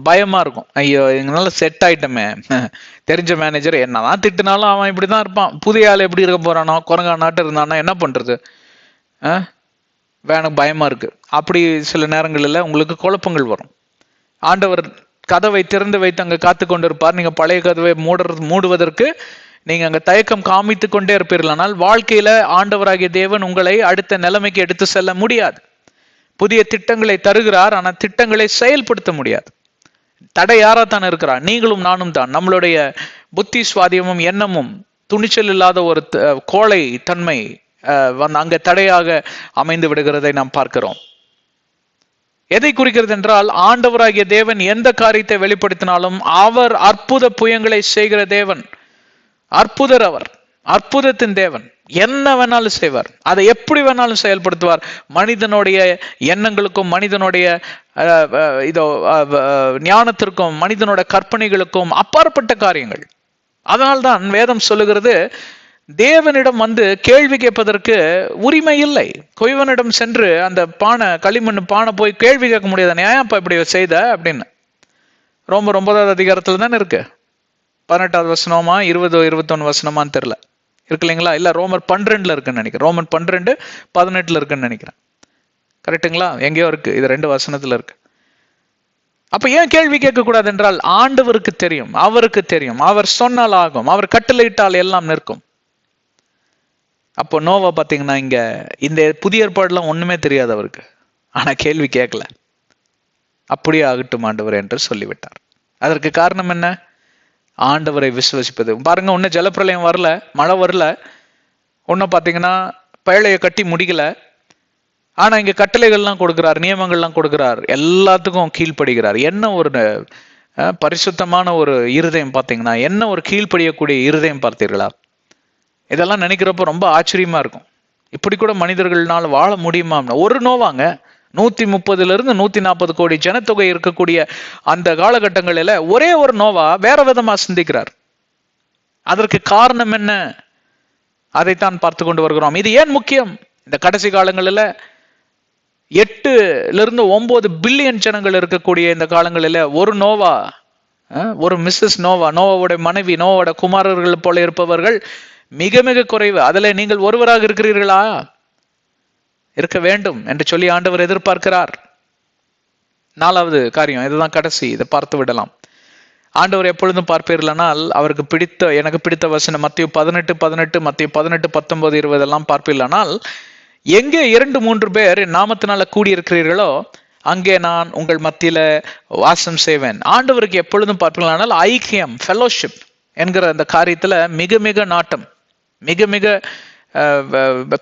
பயமா இருக்கும். ஐயோ எங்களால செட் ஆயிட்டமே, தெரிஞ்ச மேனேஜர் என்னதான் திட்டுனாலும் அவன் இப்படிதான் இருப்பான், புதிய ஆள் எப்படி இருக்க போறானோ, குரங்கா நாட்டு இருந்தானா என்ன பண்றது, எனக்கு பயமா இருக்கு. அப்படி சில நேரங்களில் உங்களுக்கு குழப்பங்கள் வரும். ஆண்டவர் கதவை திறந்து வைத்து அங்க காத்து கொண்டிருப்பார். நீங்க பழைய கதவை மூடுவதற்கு நீங்க அங்க தயக்கம் காமித்து கொண்டே இருப்பீர்கள். ஆனால் வாழ்க்கையில ஆண்டவராகிய தேவன் உங்களை அடுத்த நிலைமைக்கு எடுத்து செல்ல முடியாது. புதிய திட்டங்களை தருகிறார், ஆனா திட்டங்களை செயல்படுத்த முடியாது. தடை யாராத்தான் இருக்கிறார்? நீங்களும் நானும் தான். நம்மளுடைய புத்தி சுவாதியமும் எண்ணமும், துணிச்சல் இல்லாத ஒரு கோழை தன்மை அங்க தடையாக அமைந்து விடுகிறதை நாம் பார்க்கிறோம். எதை குறிக்கிறது என்றால், ஆண்டவராகிய தேவன் எந்த காரியத்தை வெளிப்படுத்தினாலும் அவர் அற்புத புயங்களை செய்கிற தேவன். அற்புதர் அவர், அற்புதத்தின் தேவன். என்ன வேணாலும் செய்வார், அதை எப்படி வேணாலும் செயல்படுத்துவார். மனிதனுடைய எண்ணங்களுக்கும், மனிதனுடைய ஞானத்திற்கும், மனிதனோட கற்பனைகளுக்கும் அப்பாற்பட்ட காரியங்கள். அதனால்தான் வேதம் சொல்லுகிறது, தேவனிடம் கேள்வி கேட்பதற்கு உரிமை இல்லை. கொய்வனிடம் சென்று அந்த களிமண் பானை போய் கேள்வி கேட்க முடியாது. ஏன்ப்பா இப்படி செய்த அப்படின்னு. ரோமர் 9வது அதிகாரத்துல தானே இருக்கு. 18வது வசனமா 21 வசனமான்னு தெரியல, இருக்கு இல்லைங்களா? இல்ல ரோமர் 12 இருக்குன்னு நினைக்கிறேன். ரோமர் 12:18 இருக்குன்னு நினைக்கிறேன். கரெக்டுங்களா? எங்கேயோ இருக்கு, இது 2 வசனத்துல இருக்கு. அப்ப ஏன் கேள்வி கேட்க கூடாது என்றால், ஆண்டவருக்கு தெரியும், அவருக்கு தெரியும். அவர் சொன்னால் ஆகும், அவர் கட்டளையிட்டால் எல்லாம் நிற்கும். அப்போ நோவா பாத்தீங்கன்னா, இங்க இந்த புதிய ஏற்பாடுலாம் ஒண்ணுமே தெரியாது அவருக்கு, ஆனா கேள்வி கேட்கல. அப்படியே ஆகட்டும் ஆண்டவர் என்று சொல்லிவிட்டார். அதற்கு காரணம் என்ன? ஆண்டவரை விசுவசிப்பது. பாருங்க, ஒன்னும் ஜலப்பிரளயம் வரல, மழை வரல, ஒன்னும் பாத்தீங்கன்னா பேழையை கட்டி முடிக்கல. ஆனா இங்க கட்டளைகள்லாம் கொடுக்கிறார், நியமங்கள்லாம் கொடுக்கிறார், எல்லாத்துக்கும் கீழ்ப்படுகிறார். என்ன ஒரு பரிசுத்தமான ஒரு இருதயம் பாத்தீங்கன்னா, என்ன ஒரு கீழ்ப்படியக்கூடிய இருதயம் பார்த்தீர்களா? இதெல்லாம் நினைக்கிறப்ப ரொம்ப ஆச்சரியமா இருக்கும். இப்படி கூட மனிதர்களால் வாழ முடியுமா? ஒரு நோவாங்க 130 140 கோடி ஜனத்தொகை இருக்கக்கூடிய அந்த காலகட்டங்களில ஒரே ஒரு நோவா வேற விதமா சிந்திக்கிறார். அதற்கு காரணம் என்ன? அதைத்தான் பார்த்து கொண்டு வருகிறோம். இது ஏன் முக்கியம்? இந்த கடைசி காலங்களில 8-9 பில்லியன் ஜனங்கள் இருக்கக்கூடிய இந்த காலங்களில ஒரு நோவா, ஒரு மிஸ்ஸஸ் நோவா, நோவாவோட மனைவி, நோவாவோட குமாரர்கள் போல இருப்பவர்கள் மிக மிக குறைவு. அதுல நீங்கள் ஒருவராக இருக்கிறீர்களா? இருக்க வேண்டும் என்று சொல்லி ஆண்டவர் எதிர்பார்க்கிறார். 4வது காரியம், இதுதான் கடைசி, இதை பார்த்து விடலாம். ஆண்டவர் எப்பொழுதும் பார்ப்பீர்களானால் அவருக்கு எனக்கு பிடித்த வசனம் மத்தேயு 18:18, மத்தேயு 18:19, 20 எல்லாம் பார்ப்பீர்களானால், எங்கே 2-3 பேர் என் நாமத்தினால கூடியிருக்கிறீர்களோ அங்கே நான் உங்கள் மத்தியில வாசம் செய்வேன். ஆண்டவருக்கு எப்பொழுதும் பார்ப்பீர்களானால் ஐக்கியம், ஃபெலோஷிப் என்கிற அந்த காரியத்துல மிக மிக நாட்டம், மிக மிக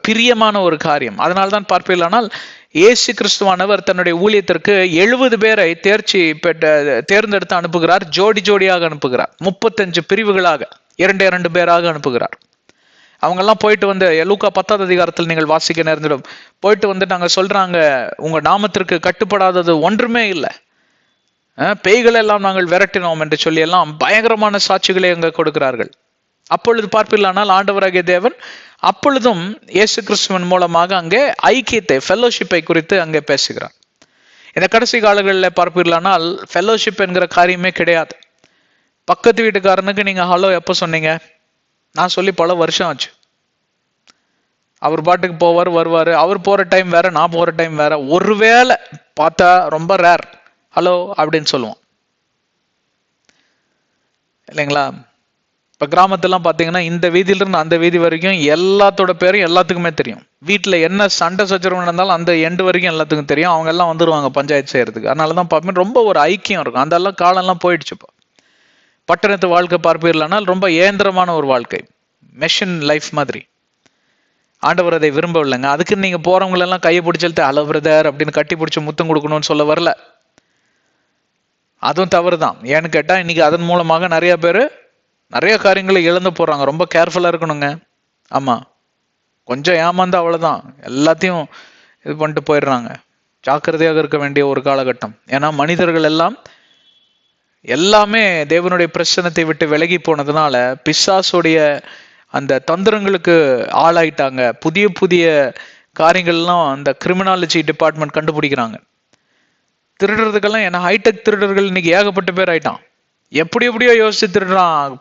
பிரியமான ஒரு காரியம். அதனால்தான் பார்ப்பீர்களானால் இயேசு கிறிஸ்துவானவர் தன்னுடைய ஊழியத்திற்கு 70 பேரை தேர்ந்தெடுத்து அனுப்புகிறார். ஜோடி ஜோடியாக அனுப்புகிறார். 35 பிரிவுகளாக 2 பேராக அனுப்புகிறார். அவங்கெல்லாம் போயிட்டு வந்து லூக்கா 10ஆம் அதிகாரத்தில் நீங்கள் வாசிக்க நேர்ந்திடும். போயிட்டு வந்து நாங்க சொல்றாங்க, உங்க நாமத்திற்கு கட்டுப்படாதது ஒன்றுமே இல்லை, பேய்களை எல்லாம் நாங்கள் விரட்டினோம் என்று சொல்லி எல்லாம் பயங்கரமான சாட்சிகளை அங்க கொடுக்கிறார்கள். அப்பொழுது பார்ப்பீர்களானால் ஆண்டவராகிய தேவன் அப்பொழுதும் இயேசு கிறிஸ்துவின் மூலமாக அங்கே ஐக்கியத்தை, ஃபெல்லோஷிப்பை குறித்து அங்கே பேசுகிறார். இந்த கடைசி காலங்களில் பார்ப்பீர்களானால் ஃபெல்லோஷிப் என்கிற காரியமே கிடையாது. பக்கத்து வீட்டுக்காரனுக்கு நீங்க ஹலோ எப்போ சொன்னீங்க? நான் சொல்லி பல வருஷம் ஆச்சு. அவர் பாட்டுக்கு போவார் வருவார். அவர் போற டைம் வேற, நான் போற டைம் வேற. ஒருவேளை பார்த்தா ரொம்ப ரேர் ஹலோ அப்படின்னு சொல்லுவோம் இல்லைங்களா? இப்ப கிராமத்திலாம் பாத்தீங்கன்னா இந்த வீதியிலிருந்து அந்த வீதி வரைக்கும் எல்லாத்தோட பேரும் எல்லாத்துக்குமே தெரியும். வீட்டுல என்ன சண்டை சச்சரவு நடந்தாலும் அந்த எண்டு வரைக்கும் எல்லாத்துக்கும் தெரியும். அவங்க எல்லாம் வந்துருவாங்க பஞ்சாயத்து செய்யறதுக்கு. அதனாலதான் பார்ப்பேன் ரொம்ப ஒரு ஐக்கியம் இருக்கும். அந்த எல்லாம் காலம்லாம் போயிடுச்சு. இப்போ பட்டணத்து வாழ்க்கை பார்ப்பீர்களானால் ரொம்ப ஏந்திரமான ஒரு வாழ்க்கை, மெஷின் லைஃப் மாதிரி. ஆண்டவர் அதை விரும்பவில்லைங்க. அதுக்கு நீங்க போறவங்களெல்லாம் கையை பிடிச்செழுத்து ஹலோ பிரதர் அப்படின்னு கட்டி பிடிச்சி முத்தம் கொடுக்கணும்னு சொல்ல வரல. அதுவும் தவறு தான். ஏன்னு கேட்டா இன்னைக்கு அதன் மூலமாக நிறைய காரியங்களை இழந்து போறாங்க. ரொம்ப கேர்ஃபுல்லா இருக்கணுங்க. ஆமா, கொஞ்சம் ஏமாந்தா அவ்வளவுதான், எல்லாத்தையும் இது பண்ணிட்டு போயிடுறாங்க. ஜாக்கிரதையாக இருக்க வேண்டிய ஒரு காலகட்டம். ஏன்னா மனிதர்கள் எல்லாமே தேவனுடைய பிரசன்னத்தை விட்டு விலகி போனதுனால பிசாசுடைய அந்த தந்திரங்களுக்கு ஆளாயிட்டாங்க. புதிய புதிய காரியங்கள்லாம் அந்த கிரிமினாலஜி டிபார்ட்மெண்ட் கண்டுபிடிக்கிறாங்க. திருடுறதுக்கெல்லாம் என்ன ஹைடெக் திருடர்கள் இன்னைக்கு ஏகப்பட்ட பேர் ஆயிட்டான். எப்படியோ யோசிச்சு திருடுறான்.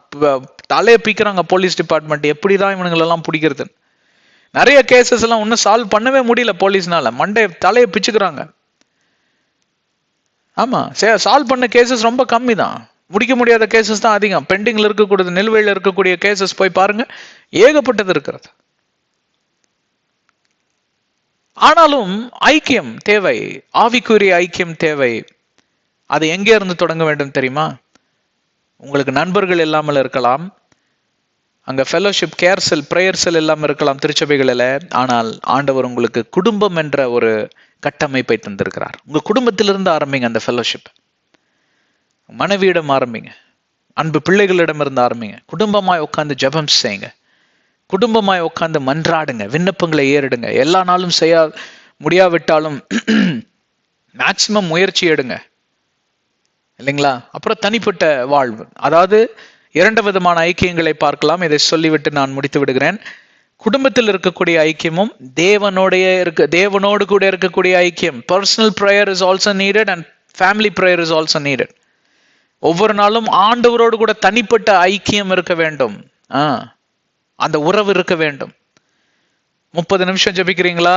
தலையை பிக்கிறாங்க போலீஸ் டிபார்ட்மெண்ட், எப்படிதான் இவனுங்களெல்லாம் பிடிக்கிறது. நிறைய கேசஸ் எல்லாம் ஒன்னும் சால்வ் பண்ணவே முடியல போலீஸ்னால. தலையை பிச்சுக்கிறாங்க. ஆமா, சால்வ் பண்ண கேசஸ் ரொம்ப கம்மி தான். முடிக்க முடியாத கேசஸ் தான் அதிகம். பெண்டிங்ல இருக்கக்கூடிய, நிலுவையில் இருக்கக்கூடிய கேசஸ் போய் பாருங்க, ஏகப்பட்டது இருக்கிறது. ஆனாலும் ஐக்கியம் தேவை, ஆவிக்குரிய ஐக்கியம் தேவை. அது எங்கே இருந்து தொடங்க வேண்டும் தெரியுமா? உங்களுக்கு நண்பர்கள் இல்லாமல் இருக்கலாம், அங்க ஃபெலோஷிப், கேர் செல், பிரேயர் செல் இல்லாமல் இருக்கலாம் திருச்சபைகளில். ஆனால் ஆண்டவர் உங்களுக்கு குடும்பம் என்ற ஒரு கட்டமைப்பை தந்திருக்கிறார். உங்க குடும்பத்திலிருந்து ஆரம்பிங்க அந்த ஃபெலோஷிப். மனைவியிடம் ஆரம்பிங்க, அன்பு பிள்ளைகளிடம் இருந்து ஆரம்பிங்க. குடும்பமாய் உட்கார்ந்து ஜெபம் செய்யுங்க, குடும்பமாய் உட்கார்ந்து மன்றாடுங்க, விண்ணப்பங்களை ஏறிடுங்க. எல்லா நாளும் செய்ய முடியாவிட்டாலும் மேக்சிமம் முயற்சி எடுங்க, இல்லைங்களா? அப்புறம் தனிப்பட்ட வாழ்வு, அதாவது 2 விதமான ஐக்கியங்களை பார்க்கலாம். இதை சொல்லிவிட்டு நான் முடித்து விடுகிறேன். குடும்பத்தில் இருக்கக்கூடிய ஐக்கியமும் தேவனோடு கூட இருக்கக்கூடிய ஐக்கியம். Personal prayer is also needed and family prayer is also needed. ஒவ்வொரு நாளும் ஆண்டவரோடு கூட தனிப்பட்ட ஐக்கியம் இருக்க வேண்டும். அந்த உறவு இருக்க வேண்டும். 30 நிமிஷம் ஜெபிக்கிறீங்களா,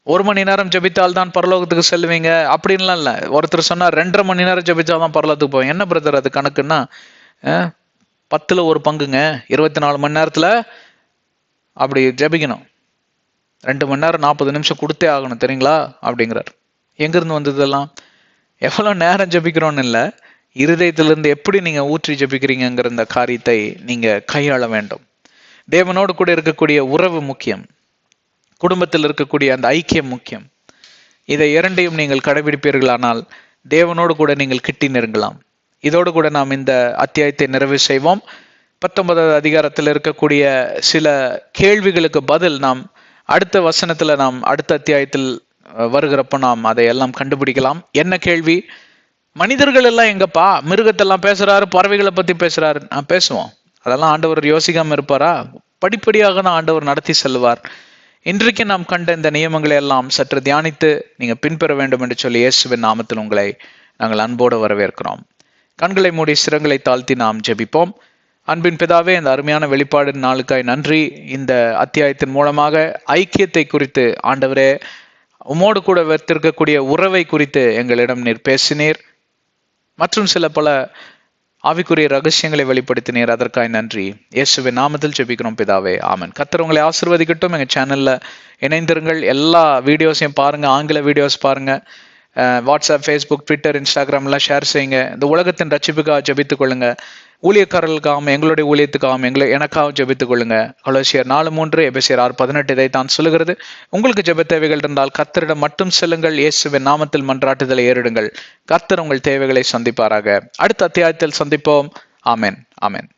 1 மணி நேரம் ஜெபித்தால் தான் பரலோகத்துக்கு செல்வீங்க அப்படின்லாம் இல்லை. ஒருத்தர் சொன்னா 2.5 மணி நேரம் ஜெபிச்சாதான் பரலோகத்துக்கு போவோம். என்ன பிரதர் அது கணக்குன்னா, 10ல் 1 பங்குங்க. 24 மணி நேரத்துல அப்படி ஜெபிக்கணும். 2 மணி நேரம் 40 நிமிஷம் கொடுத்தே ஆகணும் தெரியுங்களா அப்படிங்கிறார். எங்கிருந்து வந்ததெல்லாம்? எவ்வளவு நேரம் ஜெபிக்கிறோன்னு இல்லை, இருதயத்திலிருந்து எப்படி நீங்க ஊற்றி ஜெபிக்கிறீங்கிற இந்த காரியத்தை நீங்க கையாள வேண்டும். தேவனோடு கூட இருக்கக்கூடிய உறவு முக்கியம், குடும்பத்தில் இருக்கக்கூடிய அந்த ஐக்கியம் முக்கியம். இதை 2ஐயும் நீங்கள் கடைபிடிப்பீர்களானால் தேவனோடு கூட நீங்கள் கிட்டி நெருங்கலாம். இதோடு கூட நாம் இந்த அத்தியாயத்தை நிறைவு செய்வோம். 19வது அதிகாரத்தில் இருக்கக்கூடிய சில கேள்விகளுக்கு பதில் நாம் அடுத்த வசனத்துல, நாம் அடுத்த அத்தியாயத்தில் வருகிறப்ப நாம் அதை எல்லாம் கண்டுபிடிக்கலாம். என்ன கேள்வி? மனிதர்கள் எல்லாம் எங்கப்பா, மிருகத்தெல்லாம் பேசுறாரு, பறவைகளை பத்தி பேசுறாரு. பேசுவோம். அதெல்லாம் ஆண்டவர் யோசிக்காம இருப்பாரா? படிப்படியாக தான் ஆண்டவர் நடத்தி செல்வார். இன்றைக்கு நாம் கண்ட இந்த நியமங்களை எல்லாம் சற்று தியானித்து நீங்க பின்பெற வேண்டும் என்று சொல்லி இயேசுவின் நாமத்தில் உங்களை நாங்கள் அன்போடு வரவேற்கிறோம். கண்களை மூடி சிரங்களை தாழ்த்தி நாம் ஜெபிப்போம். அன்பின் பிதாவே, இந்த அருமையான வெளிப்பாடு நாளுக்காய் நன்றி. இந்த அத்தியாயத்தின் மூலமாக ஐக்கியத்தை குறித்து ஆண்டவரே, உமோடு கூட வைத்திருக்கக்கூடிய உறவை குறித்து எங்களிடம் நீர் பேசினீர். மற்றும் சில பல ஆவிக்குரிய ரகசியங்களை வெளிப்படுத்தினீர். அதற்காக நன்றி. இயேசுவின் நாமத்தில் ஜெபிக்கிறோம் பிதாவே, ஆமென். கர்த்தர் உங்களை ஆசீர்வதிக்கட்டும். எங்க சேனல்ல இணைந்திருங்கள். எல்லா வீடியோஸையும் பாருங்க, ஆங்கில வீடியோஸ் பாருங்க. வாட்ஸ்அப், ஃபேஸ்புக், ட்விட்டர், இன்ஸ்டாகிராம்லாம் ஷேர் செய்யுங்க. இந்த உலகத்தின் ரட்சிப்புக்காக ஜெபித்துக் கொள்ளுங்க. ஊழியக்காரர்களுக்காகவும் எங்களுடைய ஊழியத்துக்காகவும் எனக்காக ஜெபித்துக் கொள்ளுங்க. கொலோசியர் 4:3, எபேசியர் 6:18 இதைத்தான் சொல்லுகிறது. உங்களுக்கு ஜெப தேவைகள் இருந்தால் கர்த்தரிடம் மட்டும் செல்லுங்கள். இயேசுவின் நாமத்தில் மன்றாட்டுதலை ஏறிடுங்கள். கர்த்தர் உங்கள் தேவைகளை சந்திப்பாராக. அடுத்த அத்தியாயத்தில் சந்திப்போம். ஆமென், ஆமென்.